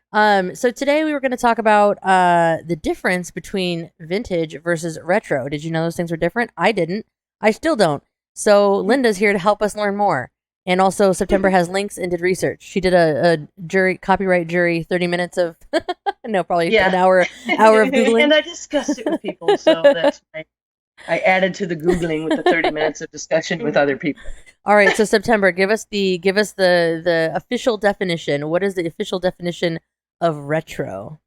S1: So today we were going to talk about the difference between vintage versus retro. Did you know those things were different? I didn't. I still don't. So Linda's here to help us learn more. And also September has links and did research. She did a copyright jury, 30 minutes of, no, probably an hour of Googling.
S3: And I discussed it with people, so that's I added to the Googling with the 30 minutes of discussion with other people.
S1: All right, so September, give us the official definition. What is the official definition of retro?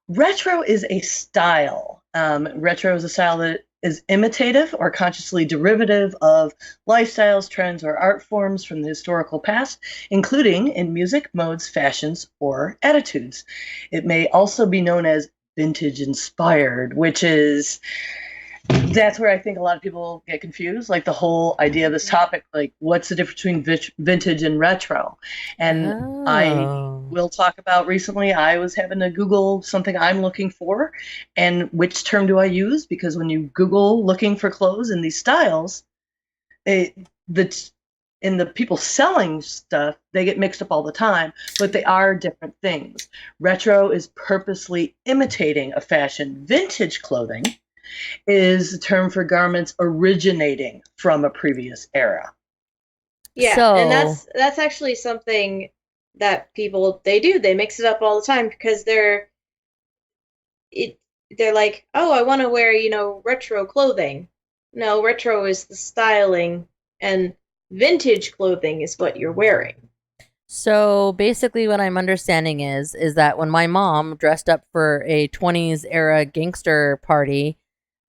S3: Retro is a style. Retro is a style that is imitative or consciously derivative of lifestyles, trends, or art forms from the historical past, including in music, modes, fashions, or attitudes. It may also be known as vintage inspired, which is, that's where I think a lot of people get confused, like the whole idea of this topic, like what's the difference between vintage and retro? And I will talk about recently, I was having to Google something I'm looking for, and which term do I use? Because when you Google looking for clothes in these styles, in the people selling stuff, they get mixed up all the time, but they are different things. Retro is purposely imitating a fashion. Vintage clothing is a term for garments originating from a previous era.
S2: Yeah, and that's actually something that people they do. They mix it up all the time because they're like, oh, I want to wear, retro clothing. No, retro is the styling, and vintage clothing is what you're wearing.
S1: So basically what I'm understanding is that when my mom dressed up for a 20s era gangster party,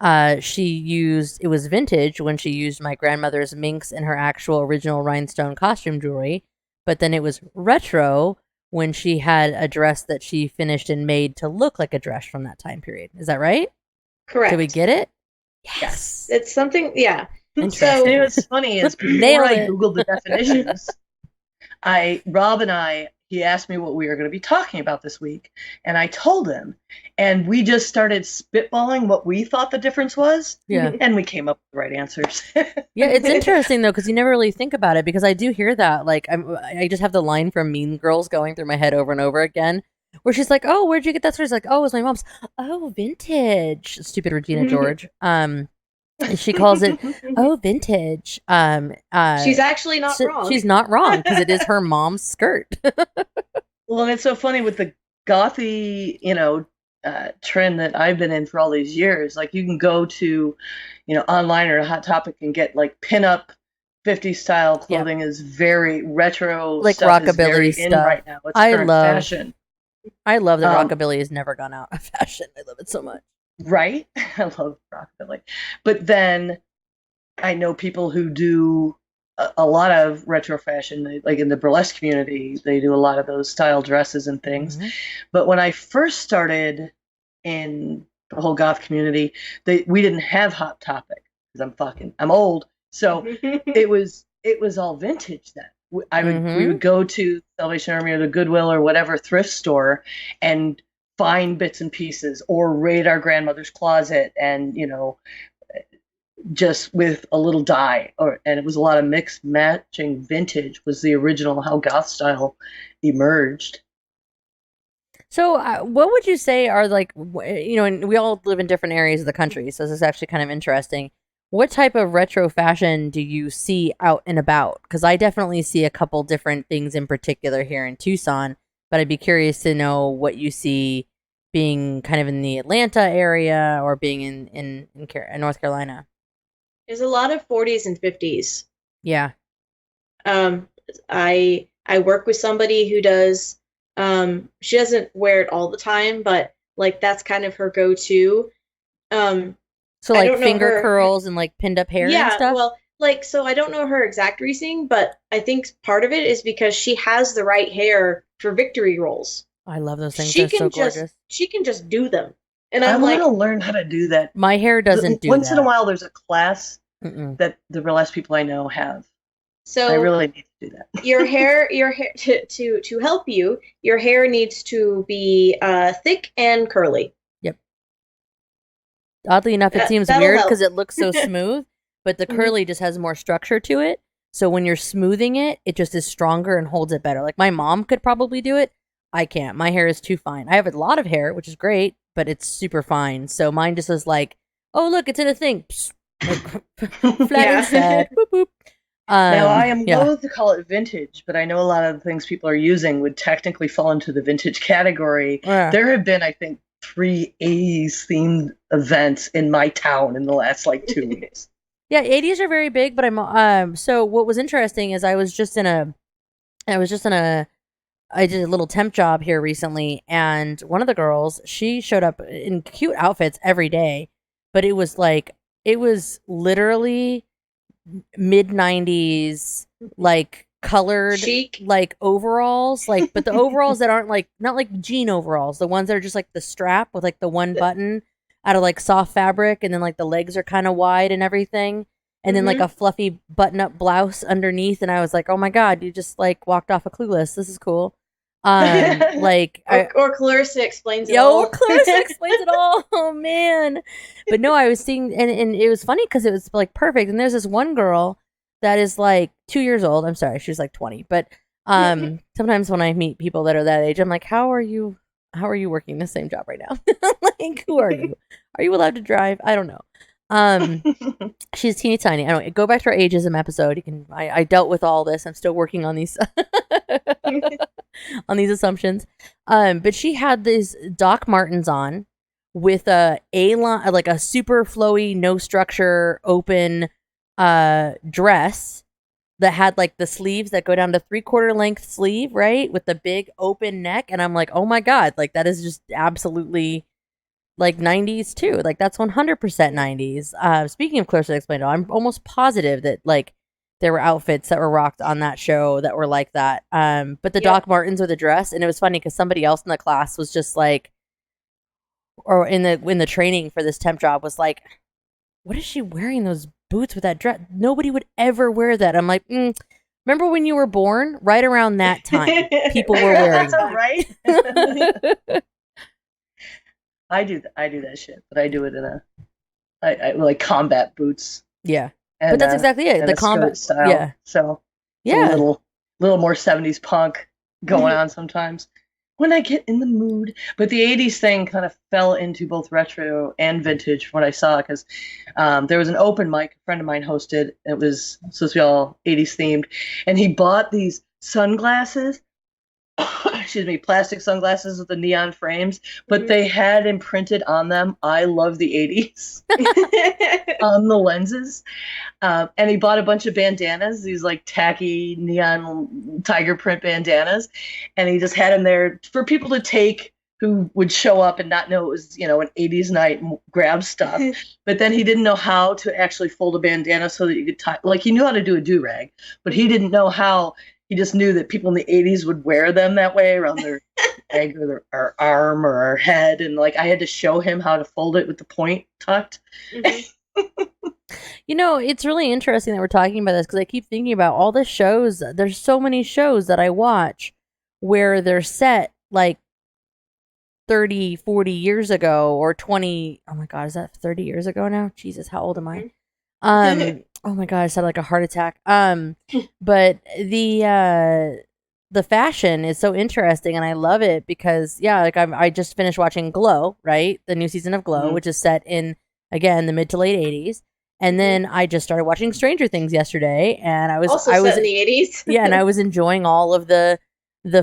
S1: it was vintage when she used my grandmother's minks and her actual original rhinestone costume jewelry, but then it was retro when she had a dress that she finished and made to look like a dress from that time period. Is that right?
S2: Correct.
S1: Did we get it?
S2: Yes. It's something, yeah.
S3: So, what's funny is before I Googled the definitions, Rob and I, he asked me what we were going to be talking about this week, and I told him, and we just started spitballing what we thought the difference was, and we came up with the right answers.
S1: Yeah, it's interesting, though, because you never really think about it, because I do hear that, like, I just have the line from Mean Girls going through my head over and over again, where she's like, oh, where'd you get that story? She's like, oh, it was my mom's. Oh, vintage. Stupid Regina George. She calls it, oh, vintage.
S2: She's actually not wrong.
S1: She's not wrong, because it is her mom's skirt.
S3: Well, and it's so funny with the gothy, trend that I've been in for all these years. Like, you can go to, online or a Hot Topic and get, like, pinup 50s style clothing is very retro.
S1: Like
S3: stuff
S1: rockabilly
S3: is very
S1: stuff.
S3: in right now. It's current fashion.
S1: I love that rockabilly has never gone out of fashion. I love it so much.
S3: Right? I love rockabilly. But then I know people who do a lot of retro fashion, like in the burlesque community, they do a lot of those style dresses and things. Mm-hmm. But when I first started in the whole goth community, we didn't have Hot Topic because I'm old. So it was all vintage then. We would go to Salvation Army or the Goodwill or whatever thrift store and find bits and pieces, or raid our grandmother's closet, and just with a little dye, and it was a lot of mixed matching. Vintage was the original how goth style emerged.
S1: So what would you say are, like, and we all live in different areas of the country, so this is actually kind of interesting. What type of retro fashion do you see out and about? Because I definitely see a couple different things in particular here in Tucson, but I'd be curious to know what you see being kind of in the Atlanta area or being in North Carolina.
S2: There's a lot of 40s and 50s.
S1: Yeah.
S2: I work with somebody who does, she doesn't wear it all the time, but like that's kind of her go-to.
S1: So like finger curls and like pinned up hair and stuff?
S2: Yeah, well, so I don't know her exact reasoning, but I think part of it is because she has the right hair for victory rolls.
S1: I love those things. They're so gorgeous.
S2: She can just do them. And
S3: I want to learn how to do that.
S1: My hair doesn't do
S3: Once
S1: that.
S3: in a while, there's a class that the burlesque people I know have. So I really need to do that.
S2: your hair to help you, your hair needs to be thick and curly.
S1: Yep. Oddly enough, it seems weird because it looks so smooth, but the curly just has more structure to it. So when you're smoothing it, it just is stronger and holds it better. Like my mom could probably do it. I can't. My hair is too fine. I have a lot of hair, which is great, but it's super fine. So mine just is like, oh, look, it's in a thing. Psst, like, flat and sad. Boop, boop.
S3: Now, I am loath to call it vintage, but I know a lot of the things people are using would technically fall into the vintage category. Yeah. There have been, I think, 3 80s themed events in my town in the last 2 weeks.
S1: Yeah, 80s are very big, but I'm so what was interesting is I did a little temp job here recently, and one of the girls, she showed up in cute outfits every day, but it was literally mid-90s, like colored chic, like overalls, like, but the overalls that aren't like, not like jean overalls, the ones that are just like the strap with like the one button out of like soft fabric, and then like the legs are kind of wide and everything, and then like a fluffy button-up blouse underneath, and I was like, oh my god, you just like walked off of Clueless. This is cool.
S2: Or Clarissa explains it all.
S1: Or Clarissa explains it all. Oh man! But no, I was seeing, and it was funny because it was like perfect. And there's this one girl that is like 2 years old. I'm sorry, she was like 20. But sometimes when I meet people that are that age, I'm like, how are you working the same job right now? Like, who are you? Are you allowed to drive? I don't know. She's teeny tiny. I don't go back to our ageism episode. You can. I dealt with all this. I'm still working on these on these assumptions. But she had these Doc Martens on with a line, like a super flowy, no structure, open dress that had like the sleeves that go down to 3/4 length sleeve, right, with the big open neck. And I'm like, oh my god, like that is just absolutely like 90s too. Like that's 100% 90s. Speaking of Clarissa Explained, I'm almost positive that like there were outfits that were rocked on that show that were like that. But the Doc Martens with a dress, and it was funny because somebody else in the class was just like, or in the training for this temp job was like, what is she wearing those boots with that dress? Nobody would ever wear that. I'm like, remember when you were born? Right around that time, people were wearing that.
S3: Right? I do that shit, but I do it in I like combat boots.
S1: Yeah, and, but that's exactly it. The combat
S3: style. Yeah, so
S1: yeah,
S3: a little more 70s punk going on sometimes when I get in the mood. But the 80s thing kind of fell into both retro and vintage from what I saw, because there was an open mic a friend of mine hosted. It was supposed to be all 80s themed, and he bought these sunglasses. Excuse me, plastic sunglasses with the neon frames, but they had imprinted on them, I love the 80s on the lenses. And he bought a bunch of bandanas, these like tacky neon tiger print bandanas, and he just had them there for people to take who would show up and not know it was, an 80s night and grab stuff. But then he didn't know how to actually fold a bandana so that you could tie, like he knew how to do a do-rag, but he didn't know how. He just knew that people in the 80s would wear them that way around their leg or their arm or their head. And like, I had to show him how to fold it with the point tucked.
S1: Mm-hmm. It's really interesting that we're talking about this because I keep thinking about all the shows. There's so many shows that I watch where they're set like 30, 40 years ago or 20. Oh my God, is that 30 years ago now? Jesus, how old am I? Oh my God, I sounded like a heart attack. But the fashion is so interesting and I love it because like I just finished watching Glow, right? The new season of Glow, which is set in, again, the mid to late 80s. And then I just started watching Stranger Things yesterday, and I was
S2: set in the 80s.
S1: Yeah, and I was enjoying all of the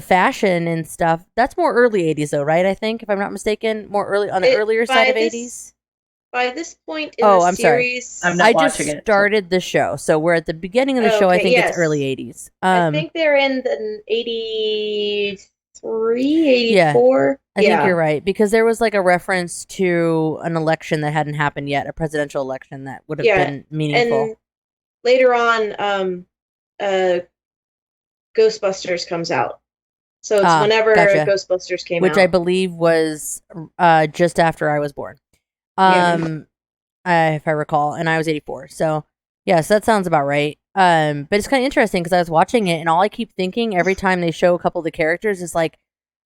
S1: fashion and stuff. That's more early 80s though, right? I think, if I'm not mistaken, more early on the earlier side of 80s.
S2: By this point in the series...
S1: Sorry. I just started the show, so we're at the beginning of the show. I think it's early 80s.
S2: I think they're in the 83, 84.
S1: I think you're right, because there was like a reference to an election that hadn't happened yet, a presidential election that would have been meaningful.
S2: And later on, Ghostbusters comes out. So it's whenever Ghostbusters came out.
S1: Which I believe was just after I was born. If I recall, and I was 84. So yes, that sounds about right. But it's kind of interesting because I was watching it and all I keep thinking every time they show a couple of the characters is like,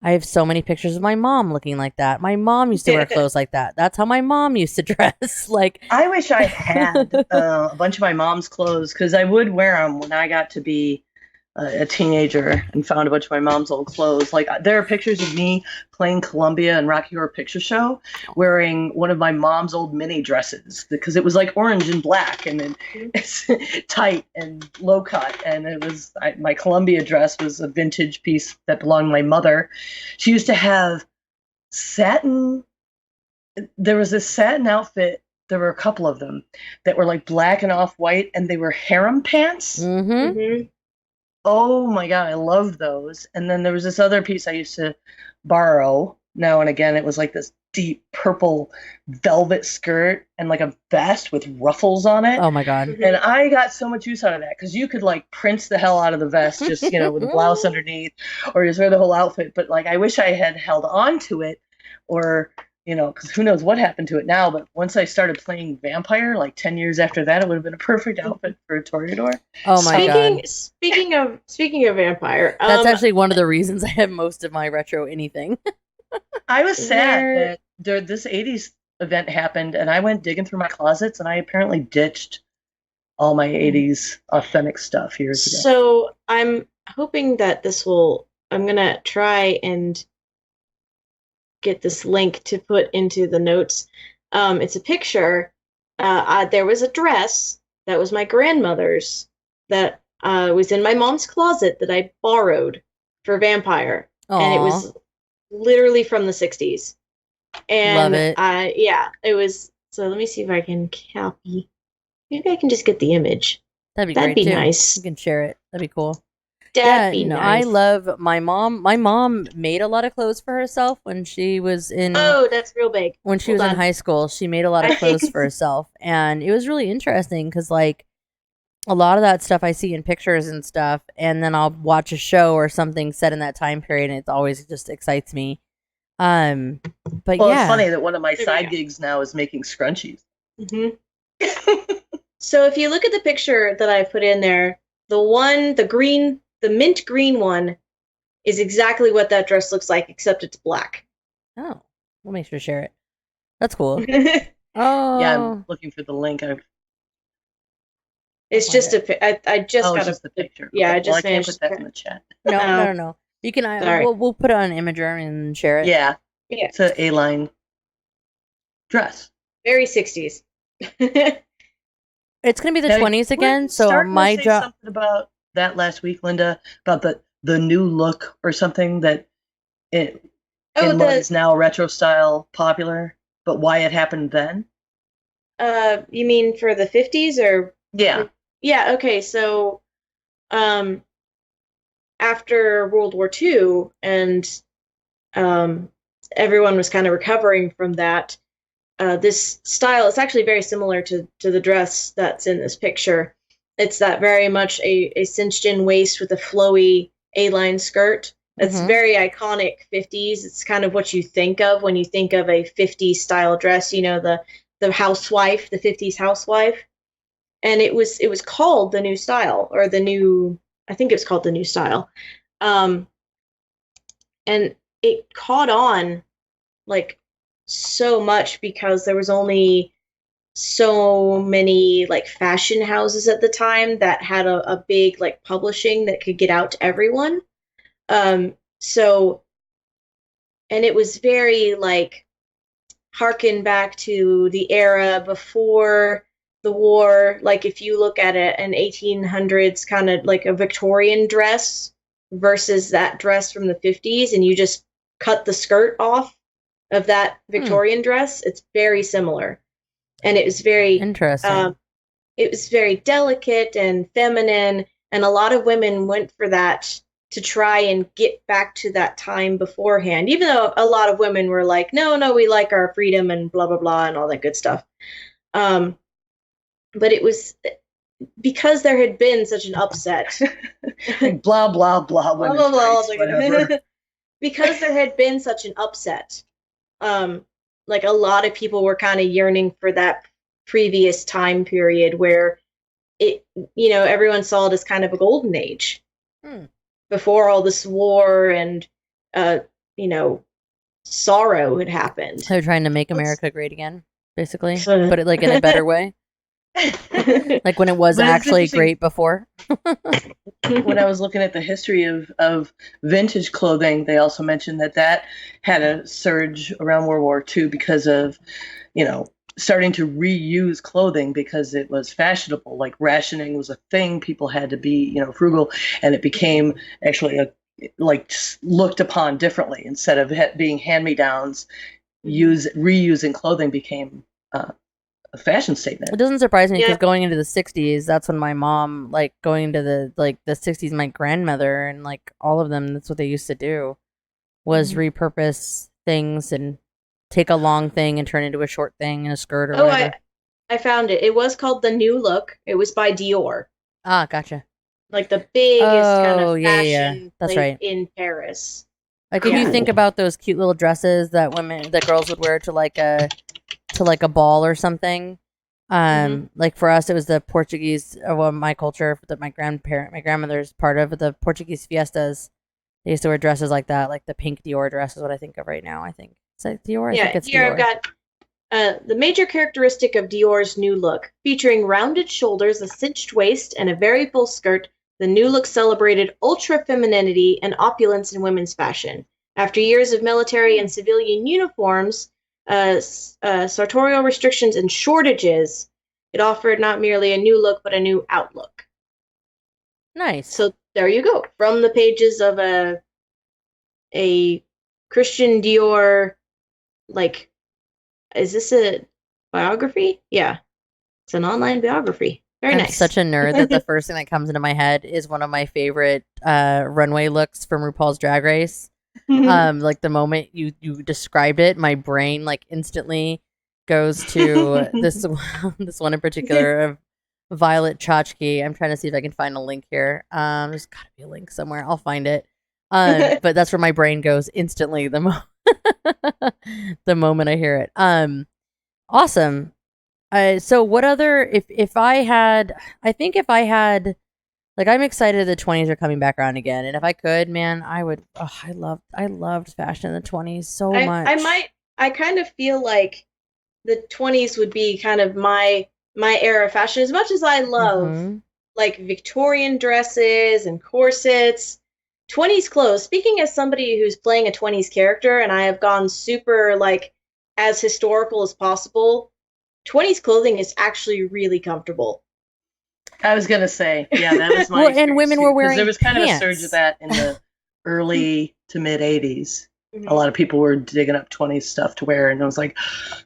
S1: I have so many pictures of my mom looking like that. My mom used to wear clothes like that. That's how my mom used to dress. Like,
S3: I wish I had a bunch of my mom's clothes because I would wear them when I got to be a teenager and found a bunch of my mom's old clothes. Like, there are pictures of me playing Columbia and Rocky Horror Picture Show wearing one of my mom's old mini dresses because it was like orange and black and it's tight and low cut. And it was my Columbia dress was a vintage piece that belonged to my mother. She used to have satin. There was this satin outfit. There were a couple of them that were like black and off-white, and they were harem pants.
S1: Mm-hmm.
S2: Mm-hmm.
S3: Oh my God, I loved those. And then there was this other piece I used to borrow now and again. It was like this deep purple velvet skirt and like a vest with ruffles on it.
S1: Oh my God.
S3: And I got so much use out of that because you could like print the hell out of the vest just, with a blouse underneath or just wear the whole outfit. But like, I wish I had held on to it or, because who knows what happened to it now. But once I started playing Vampire, like 10 years after that, it would have been a perfect outfit for a Toreador.
S1: Oh my God.
S2: Speaking of Vampire.
S1: That's actually one of the reasons I have most of my retro anything.
S3: I was sad that this 80s event happened and I went digging through my closets and I apparently ditched all my 80s authentic stuff years ago.
S2: So I'm hoping that I'm going to try and get this link to put into the notes. It's a picture. There was a dress that was my grandmother's that was in my mom's closet that I borrowed for Vampire.
S1: Aww.
S2: And it was literally from the 60s. And
S1: love it.
S2: it was. So let me see if I can copy. Maybe I can just get the image.
S1: That'd be
S2: That'd
S1: great
S2: be
S1: too.
S2: nice.
S1: You can share it. That'd be cool.
S2: That'd be nice.
S1: I love my mom. My mom made a lot of clothes for herself when she was in.
S2: Oh, that's real big.
S1: When she was in high school, she made a lot of clothes for herself, and it was really interesting because, like, a lot of that stuff I see in pictures and stuff, and then I'll watch a show or something set in that time period, and it always just excites me. But
S3: well,
S1: yeah,
S3: it's funny that one of my side gigs now is making scrunchies.
S2: Mm-hmm. So if you look at the picture that I put in there, the mint green one is exactly what that dress looks like, except it's black.
S1: Oh, we'll make sure to share it. That's cool.
S3: Oh, yeah, I'm looking for the link.
S2: It's just I just got
S3: just the picture.
S2: Yeah,
S3: okay.
S2: I just
S3: can't put that in the chat.
S1: No. You can. We'll put it on Imager and share it.
S3: Yeah. It's an A-line dress.
S2: Very 60s.
S1: It's gonna be the 20s again. So my job.
S3: Something about that last week, Linda, about the new look or something that what is now retro style popular, but why it happened then?
S2: You mean for the 50s or?
S3: Yeah.
S2: Yeah. Okay. So, after World War II and everyone was kind of recovering from that. This style is actually very similar to the dress that's in this picture. It's that very much a cinched-in waist with a flowy A-line skirt. It's very iconic 50s. It's kind of what you think of when you think of a 50s style dress. You know, the housewife, the 50s housewife. And it was called the new style, or I think it was called the new style. And it caught on like so much because there was only so many like fashion houses at the time that had a big like publishing that could get out to everyone. So, and it was very like harken back to the era before the war. Like if you look at an 1800s kind of like a Victorian dress versus that dress from the 50s, and you just cut the skirt off of that Victorian dress, it's very similar. And it was very
S1: interesting.
S2: It was very delicate and feminine, and a lot of women went for that to try and get back to that time beforehand, even though a lot of women were like, no, we like our freedom and blah, blah, blah, and all that good stuff. But it was because there had been such an upset.
S3: blah, blah, blah. Blah, blah, blah.
S2: Because there had been such an upset. Like a lot of people were kind of yearning for that previous time period where everyone saw it as kind of a golden age before all this war and, sorrow had happened.
S1: They're trying to make America great again, basically, but it like in a better way. Like when it was actually great before.
S3: When I was looking at the history of vintage clothing, they also mentioned that had a surge around World War II because of, starting to reuse clothing because it was fashionable. Like rationing was a thing. People had to be, frugal, and it became actually looked upon differently. Instead of being hand-me-downs, reusing clothing became a fashion statement.
S1: It doesn't surprise me because going into the 60s, that's when my mom, like going into the 60s, my grandmother and like all of them, that's what they used to do, was repurpose things and take a long thing and turn it into a short thing and a skirt or whatever.
S2: I found it. It was called The New Look. It was by Dior.
S1: Ah, gotcha.
S2: Like the biggest kind of fashion
S1: That's right.
S2: in Paris.
S1: Like if you think about those cute little dresses that girls would wear to like a ball or something. Like for us, it was the Portuguese, my culture that my grandmother's part of, the Portuguese fiestas. They used to wear dresses like that, like the pink Dior dress is what I think of right now. I think is that Dior.
S2: Yeah,
S1: I think it's
S2: here
S1: Dior.
S2: I've got the major characteristic of Dior's new look, featuring rounded shoulders, a cinched waist, and a very full skirt. The new look celebrated ultra femininity and opulence in women's fashion. After years of military and civilian uniforms, sartorial restrictions and shortages, it offered not merely a new look, but a new outlook.
S1: Nice.
S2: So there you go. From the pages of a Christian Dior, like, is this a biography? Yeah, it's an online biography. Very
S1: I'm
S2: nice.
S1: such a nerd that the first thing that comes into my head is one of my favorite runway looks from RuPaul's Drag Race. Like the moment you described it, my brain like instantly goes to this one in particular of Violet Chachki. I'm trying to see if I can find a link here. There's got to be a link somewhere. I'll find it. But that's where my brain goes instantly the moment I hear it. Awesome. So what other if I had like I'm excited the 20s are coming back around again, and if I could, man, I would. Oh, I loved fashion in the 20s so much.
S2: I kind of feel like the 20s would be kind of my era of fashion, as much as I love like Victorian dresses and corsets. 20s clothes. Speaking as somebody who's playing a 20s character, and I have gone super like as historical as possible. 20s clothing is actually really comfortable.
S3: I was gonna say, yeah, that was my
S1: well, and women were wearing
S3: there was kind
S1: pants.
S3: of a surge of that in the early to mid 80s. A lot of people were digging up 20s stuff to wear, and I was like,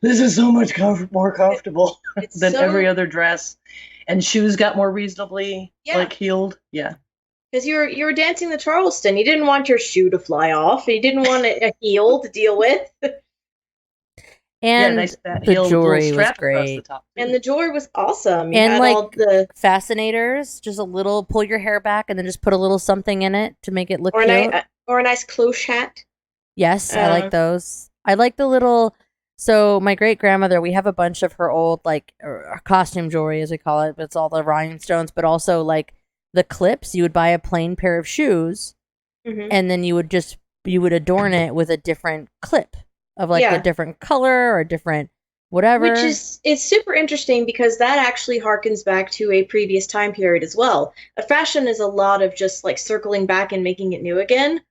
S3: this is so much more comfortable than every other dress. And shoes got more reasonably like heeled. Yeah.
S2: Because you were dancing the Charleston. You didn't want your shoe to fly off. You didn't want a heel to deal with.
S1: And the jewelry was great.
S2: And the jewelry was awesome. You
S1: and
S2: had
S1: like
S2: all the
S1: fascinators, just a little, pull your hair back and then just put a little something in it to make it look cute.
S2: Or a nice cloche hat.
S1: Yes, I like those. I like the little, so my great grandmother, we have a bunch of her old like costume jewelry as we call it, but it's all the rhinestones, but also like the clips. You would buy a plain pair of shoes and then you would adorn it with a different clip of like a different color or a different whatever.
S2: It's super interesting because that actually harkens back to a previous time period as well. A fashion is a lot of just like circling back and making it new again.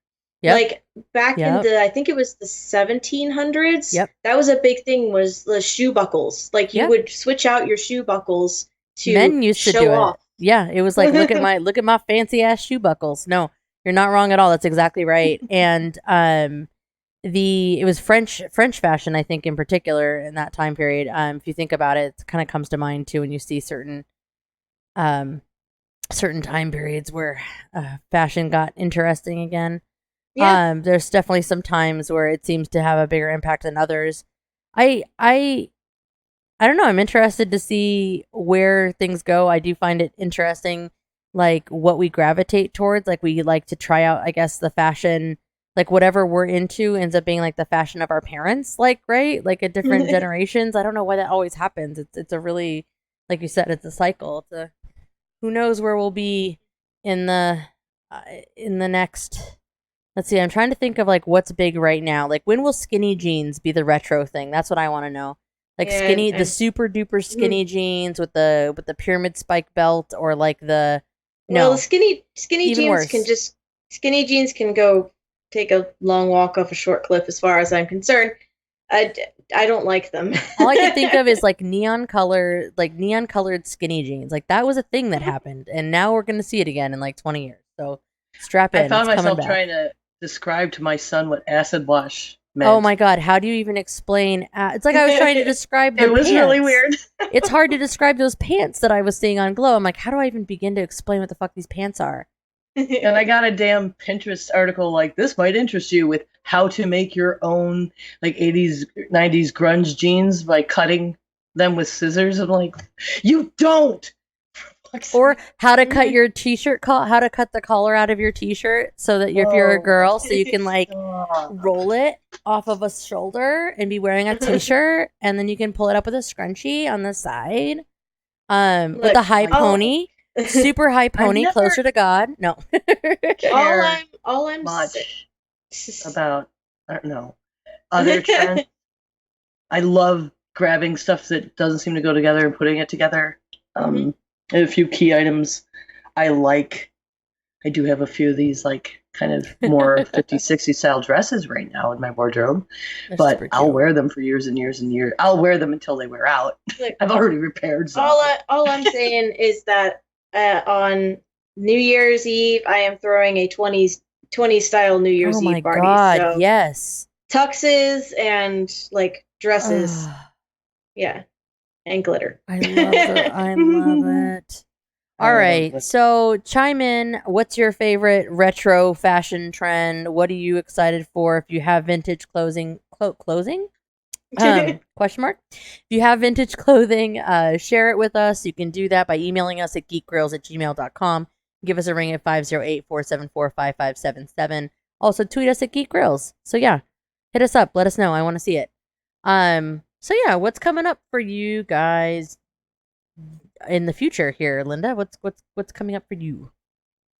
S2: Yep. Like back in the, I think it was the 1700s.
S1: Yep.
S2: That was a big thing, was the shoe buckles. Like you would switch out your shoe buckles to
S1: men used to
S2: show
S1: do
S2: off.
S1: It. Yeah, it was like look at my fancy ass shoe buckles. No, you're not wrong at all. That's exactly right. And it was French fashion, I think, in particular in that time period. If you think about it, it kind of comes to mind too when you see certain time periods where fashion got interesting again. Yeah. There's definitely some times where it seems to have a bigger impact than others. I don't know. I'm interested to see where things go. I do find it interesting, like what we gravitate towards. Like we like to try out, I guess, the fashion, like whatever we're into ends up being like the fashion of our parents, like, right? Like at different generations. I don't know why that always happens. It's a really, like you said, it's a cycle. Who knows where we'll be in the next. Let's see. I'm trying to think of like what's big right now. Like when will skinny jeans be the retro thing? That's what I want to know. Like the super duper skinny jeans with the pyramid spike belt, or like the
S2: skinny jeans can go take a long walk off a short cliff. As far as I'm concerned, I don't like them.
S1: All I can think of is like neon colored skinny jeans. Like that was a thing that happened, and now we're gonna see it again in like 20 years. So strap in.
S3: I found myself trying to describe to my son what acid wash meant.
S1: Oh my god, how do you even explain? It's like I was trying to describe the
S3: It was
S1: pants.
S3: really weird.
S1: It's hard to describe those pants that I was seeing on Glow. I'm like, how do I even begin to explain what the fuck these pants are?
S3: And I got a damn Pinterest article like, this might interest you, with how to make your own like 80s, 90s grunge jeans by cutting them with scissors. I'm like, you don't!
S1: Or how to cut your t-shirt, how to cut the collar out of your t-shirt so that if you're a girl, so you can like roll it off of a shoulder and be wearing a t-shirt, and then you can pull it up with a scrunchie on the side, with a high pony, super high pony, closer to God. No,
S2: all I'm
S3: much about, I don't know, other trends. I love grabbing stuff that doesn't seem to go together and putting it together. And a few key items I like. I do have a few of these like kind of more 50s, 60s style dresses right now in my wardrobe, but I'll wear them for years and years and years. I'll wear them until they wear out. Look, I've already repaired some.
S2: All I'm saying is that on New Year's Eve, I am throwing a 20s style New Year's Eve party.
S1: Oh my God,
S2: so
S1: yes.
S2: Tuxes and like dresses. Yeah. And glitter.
S1: I love it. I love it. All right, so chime in. What's your favorite retro fashion trend? What are you excited for? If you have vintage clothing? Question mark. If you have vintage clothing, share it with us. You can do that by emailing us at geekgrills@gmail.com. Give us a ring at 508-474-5577. Also, tweet us at geekgrills. So yeah, hit us up. Let us know. I want to see it. So yeah, what's coming up for you guys in the future here, Linda? What's coming up for you?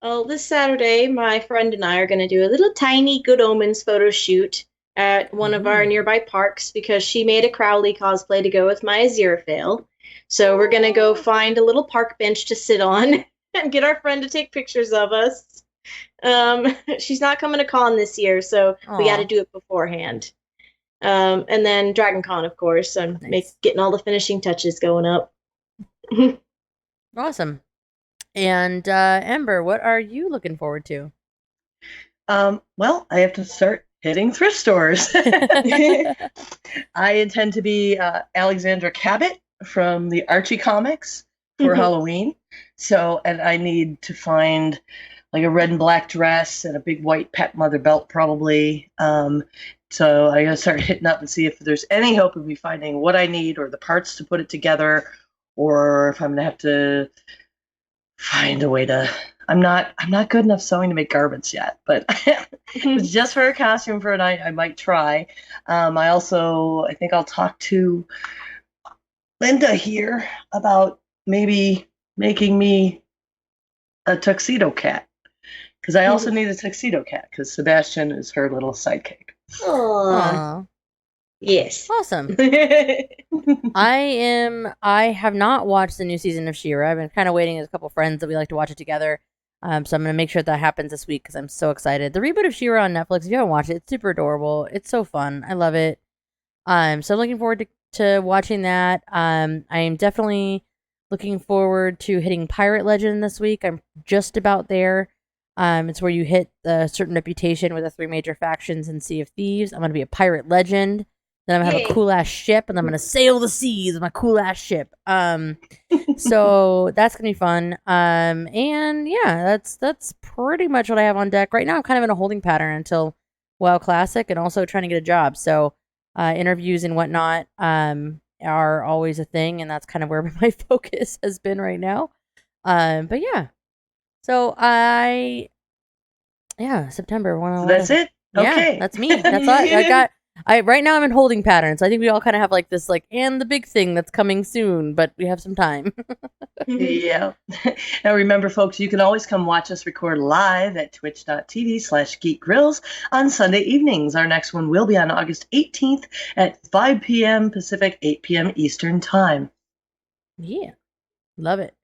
S2: Oh, this Saturday, my friend and I are going to do a little tiny Good Omens photo shoot at one of our nearby parks because she made a Crowley cosplay to go with my Aziraphale. So we're going to go find a little park bench to sit on and get our friend to take pictures of us. She's not coming to con this year, so we got to do it beforehand. And then Dragon Con, of course. I'm getting all the finishing touches going up.
S1: Awesome. And Amber, what are you looking forward to?
S3: Well, I have to start hitting thrift stores. I intend to be Alexandra Cabot from the Archie comics for Halloween. So, and I need to find like a red and black dress and a big white pet mother belt probably. So I gotta start hitting up and see if there's any hope of me finding what I need or the parts to put it together, or if I'm gonna have to find a way to. I'm not good enough sewing to make garments yet, but it's just for a costume for a night. I might try. I think I'll talk to Linda here about maybe making me a tuxedo cat, because I also need a tuxedo cat because Sebastian is her little sidekick.
S2: Aww. Yes.
S1: Awesome. I have not watched the new season of She-Ra. I've been kind of waiting. There's a couple friends that we like to watch it together. So I'm going to make sure that happens this week because I'm so excited. The reboot of She-Ra on Netflix, if you haven't watched it, it's super adorable. It's so fun. I love it. So I'm looking forward to watching that. I am definitely looking forward to hitting Pirate Legend this week. I'm just about there. It's where you hit a certain reputation with the 3 major factions in Sea of Thieves. I'm going to be a pirate legend. Then I'm going to have a cool ass ship, and I'm going to sail the seas with my cool ass ship. So that's going to be fun. And yeah, that's pretty much what I have on deck right now. I'm kind of in a holding pattern until WoW Classic, and also trying to get a job. So interviews and whatnot are always a thing, and that's kind of where my focus has been right now. But yeah. So September 1.
S3: So that's it. Okay,
S1: that's me. That's all I got. Right now I'm in holding pattern, so I think we all kind of have like this, like, and the big thing that's coming soon, but we have some time.
S3: Yeah. Now remember, folks, you can always come watch us record live at twitch.tv/geekgrills on Sunday evenings. Our next one will be on August 18th at 5 p.m. Pacific, 8 p.m. Eastern Time.
S1: Yeah. Love it.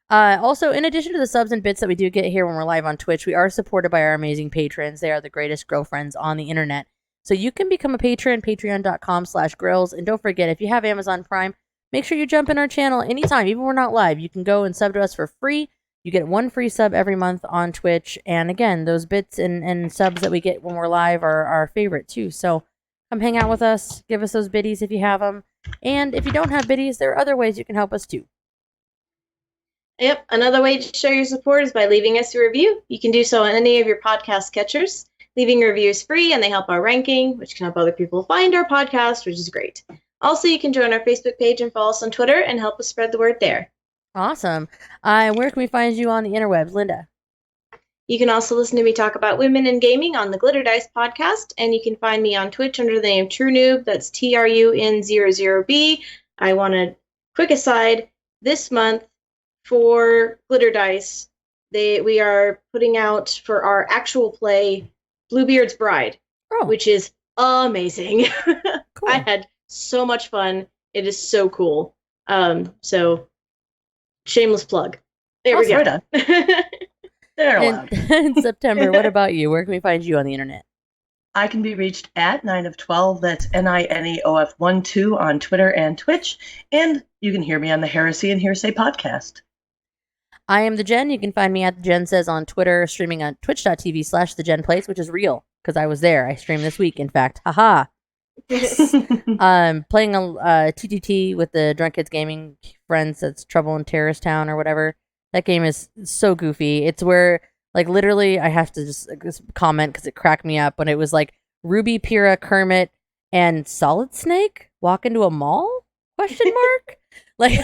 S1: Also, in addition to the subs and bits that we do get here when we're live on Twitch, we are supported by our amazing patrons. They are the greatest girlfriends on the internet. So you can become a patron, patreon.com/grills. And don't forget, if you have Amazon Prime, make sure you jump in our channel anytime, even when we're not live. You can go and sub to us for free. You get 1 free sub every month on Twitch. And again, those bits and subs that we get when we're live are our favorite too. So come hang out with us. Give us those biddies if you have them. And if you don't have biddies, there are other ways you can help us too.
S2: Yep. Another way to show your support is by leaving us a review. You can do so on any of your podcast catchers. Leaving a review is free, and they help our ranking, which can help other people find our podcast, which is great. Also, you can join our Facebook page and follow us on Twitter and help us spread the word there.
S1: Awesome. Where can we find you on the interwebs, Linda?
S2: You can also listen to me talk about women in gaming on the Glitter Dice podcast, and you can find me on Twitch under the name True Noob. That's TRUN00B. I want a quick aside. This month for Glitter Dice, we are putting out for our actual play Bluebeard's Bride, which is amazing. Cool. I had so much fun. It is so cool. So shameless plug. There we go.
S3: They're allowed.
S1: In September, what about you? Where can we find you on the internet?
S3: I can be reached at 9 of 12. That's NINEOF12 on Twitter and Twitch. And you can hear me on the Heresy and Hearsay podcast.
S1: I am the Jen. You can find me at the Jen Says on Twitter, streaming on twitch.tv/thejenplays, which is real because I was there. I streamed this week, in fact. Haha. Playing a TTT with the Drunk Kids Gaming friends. That's Trouble in Terrorist Town or whatever. That game is so goofy. It's where, like, literally, I have to just comment because it cracked me up when it was like Ruby, Pyrrha, Kermit, and Solid Snake walk into a mall? Question mark? Like,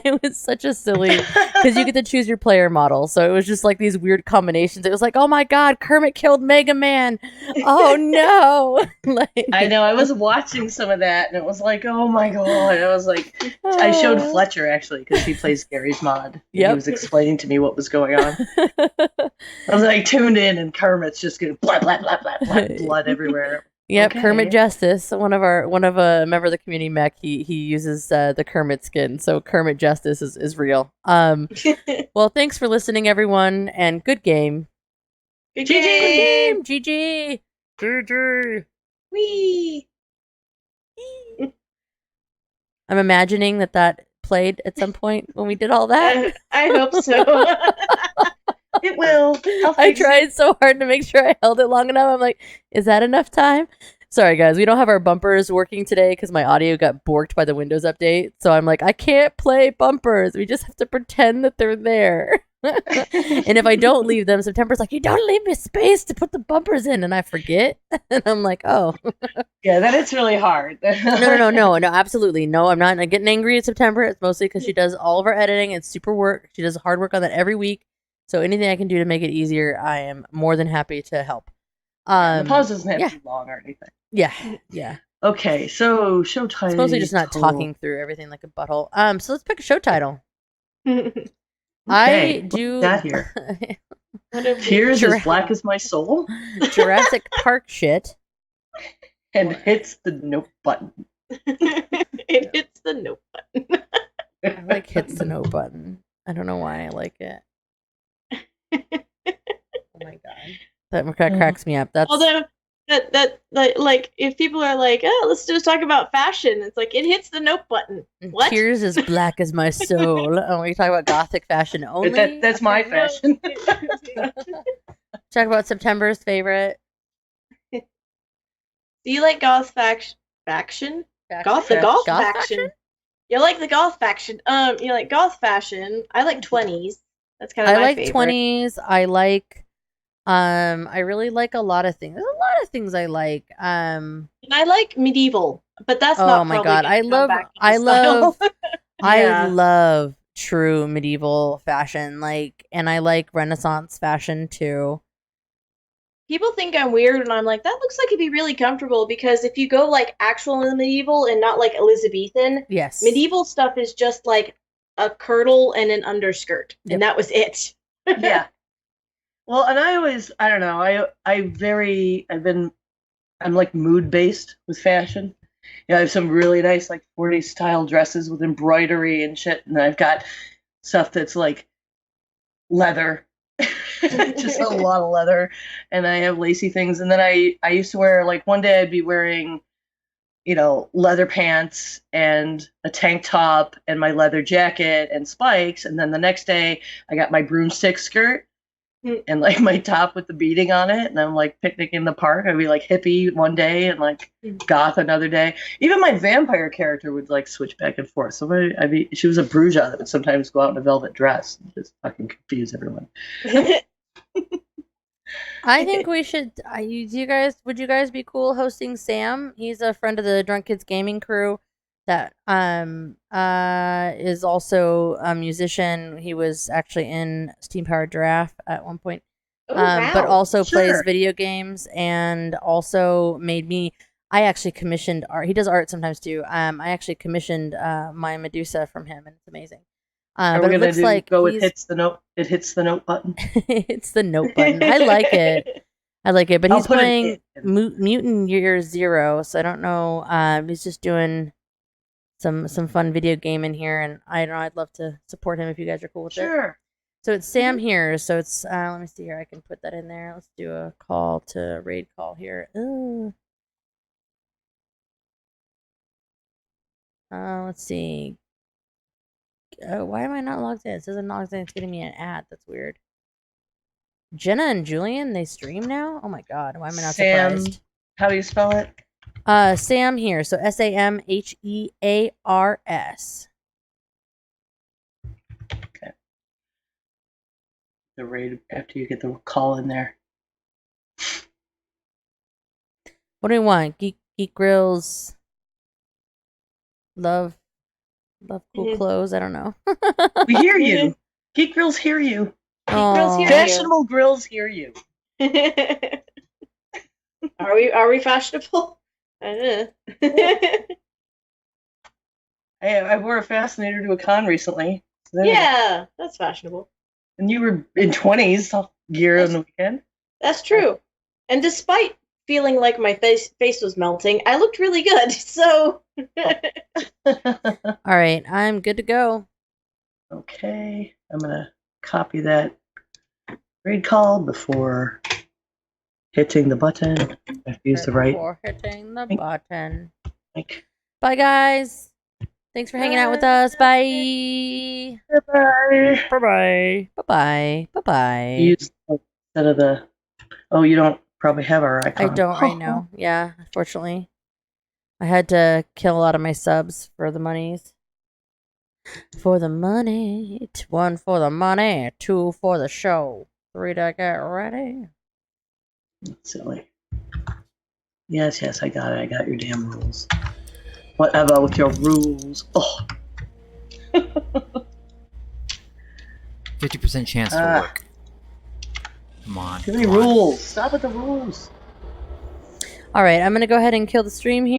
S1: it was such a silly, because you get to choose your player model. So it was just like these weird combinations. It was like, oh my God, Kermit killed Mega Man. Oh no. Like,
S3: I know, I was watching some of that and it was like, oh my God. I was like, I showed Fletcher actually because he plays Gary's mod. He was explaining to me what was going on. I was like tuned in and Kermit's just getting blood everywhere.
S1: Yep,
S3: Okay.
S1: Kermit Justice, one of a member of the community mech. He uses the Kermit skin, so Kermit Justice is real. Well, thanks for listening, everyone, and good game.
S2: Good
S1: GG, GG, GG.
S2: Wee.
S1: I'm imagining that played at some point when we did all that.
S2: I hope so.
S3: It will.
S1: I tried so hard to make sure I held it long enough. I'm like, is that enough time? Sorry, guys. We don't have our bumpers working today because my audio got borked by the Windows update. So I'm like, I can't play bumpers. We just have to pretend that they're there. And if I don't leave them, September's like, you don't leave me space to put the bumpers in. And I forget. And I'm like, oh.
S3: Yeah, then it's really hard.
S1: No, absolutely. No, I'm not getting angry at September. It's mostly because she does all of our editing. It's super work. She does hard work on that every week. So anything I can do to make it easier, I am more than happy to help.
S3: The pause doesn't have to be long or anything.
S1: Yeah.
S3: Okay, so show title.
S1: It's mostly just not talking through everything like a butthole. So let's pick a show title. I do
S3: that here. Tears as black as my soul.
S1: Jurassic Park shit.
S3: And hits the note button.
S2: It hits the note button.
S1: I like hits the note button. I don't know why I like it. Oh my God, that cracks me up. That's
S2: although that like if people are like, oh, let's just talk about fashion. It's like it hits the note button. What?
S1: Tears as black as my soul. Oh, we talk about gothic fashion only.
S3: That's my fashion.
S1: Talk about September's favorite.
S2: Do you like goth faction? Goth faction. You like the goth faction. You like goth fashion. I like 20s. That's kind of my favorite.
S1: I like 20s. I like I really like a lot of things. There's a lot of things I like.
S2: And I like medieval, but that's not.
S1: Oh my God, I love true medieval fashion, and I like Renaissance fashion too.
S2: People think I'm weird, and I'm like, that looks like it'd be really comfortable because if you go like actual medieval and not like Elizabethan,
S1: yes,
S2: medieval stuff is just like a kirtle and an underskirt, and that was it.
S3: Yeah. Well, and I don't know, I'm like mood based with fashion. You know, I have some really nice like 40s style dresses with embroidery and shit, and I've got stuff that's like leather, just a lot of leather, and I have lacy things, and then I used to wear, like, one day I'd be wearing, you know, leather pants and a tank top and my leather jacket and spikes, and then the next day I got my broomstick skirt and like my top with the beading on it, and I'm like picnicking in the park. I'd be like hippie one day and like goth another day. Even my vampire character would like switch back and forth. So she was a Bruja that would sometimes go out in a velvet dress and just fucking confuse everyone.
S1: I think we should. Would you guys be cool hosting Sam? He's a friend of the Drunk Kids Gaming crew that is also a musician. He was actually in Steam Powered Giraffe at one point,
S2: wow.
S1: but also plays video games and also made me. I actually commissioned art. He does art sometimes too. I actually commissioned my Medusa from him, and it's amazing. But it looks like
S3: it hits the note. It hits the note button.
S1: It's the note button. I like it. But he's playing Mutant Year Zero, so I don't know. He's just doing some fun video game in here, and I don't know. I'd love to support him if you guys are cool with it.
S3: Sure.
S1: So it's Sam here. So it's let me see here. I can put that in there. Let's do a call to raid call here. Ooh. Let's see. Why am I not logged in? It says I'm not logged in. It's getting me an ad. That's weird. Jenna and Julian, they stream now? Oh my god. Why am I not surprised?
S3: How do you spell it?
S1: Sam here. So SAMHEARS.
S3: Okay. The raid after you get the call in there.
S1: What do we want? Geek Grills. Love cool clothes. I don't know.
S3: We hear you. Geek Grills hear you.
S2: Grills hear
S3: Fashionable grills hear you.
S2: Are we fashionable? I don't know.
S3: I wore a fascinator to a con recently. So
S2: yeah, that's fashionable.
S3: And you were in 20s gear on the weekend.
S2: That's true. And despite feeling like my face was melting, I looked really good. So.
S1: All right, I'm good to go.
S3: Okay, I'm gonna copy that raid call before hitting the button. I have to use the right.
S1: Before hitting the button.
S3: Like.
S1: Bye, guys. Thanks for hanging out with us. Bye.
S3: Bye.
S1: Bye-bye. Bye-bye. Bye-bye.
S3: Use instead of the. Oh, you don't probably have our icon.
S1: I don't right now. Yeah, unfortunately. I had to kill a lot of my subs for the monies. For the money. 1 for the money. 2 for the show. 3 to get ready.
S3: Silly. Yes, I got it. I got your damn rules. Whatever with your rules. Oh.
S5: 50% chance to work. Come on.
S3: Too many rules. Stop with the rules.
S1: All right, I'm going to go ahead and kill the stream here.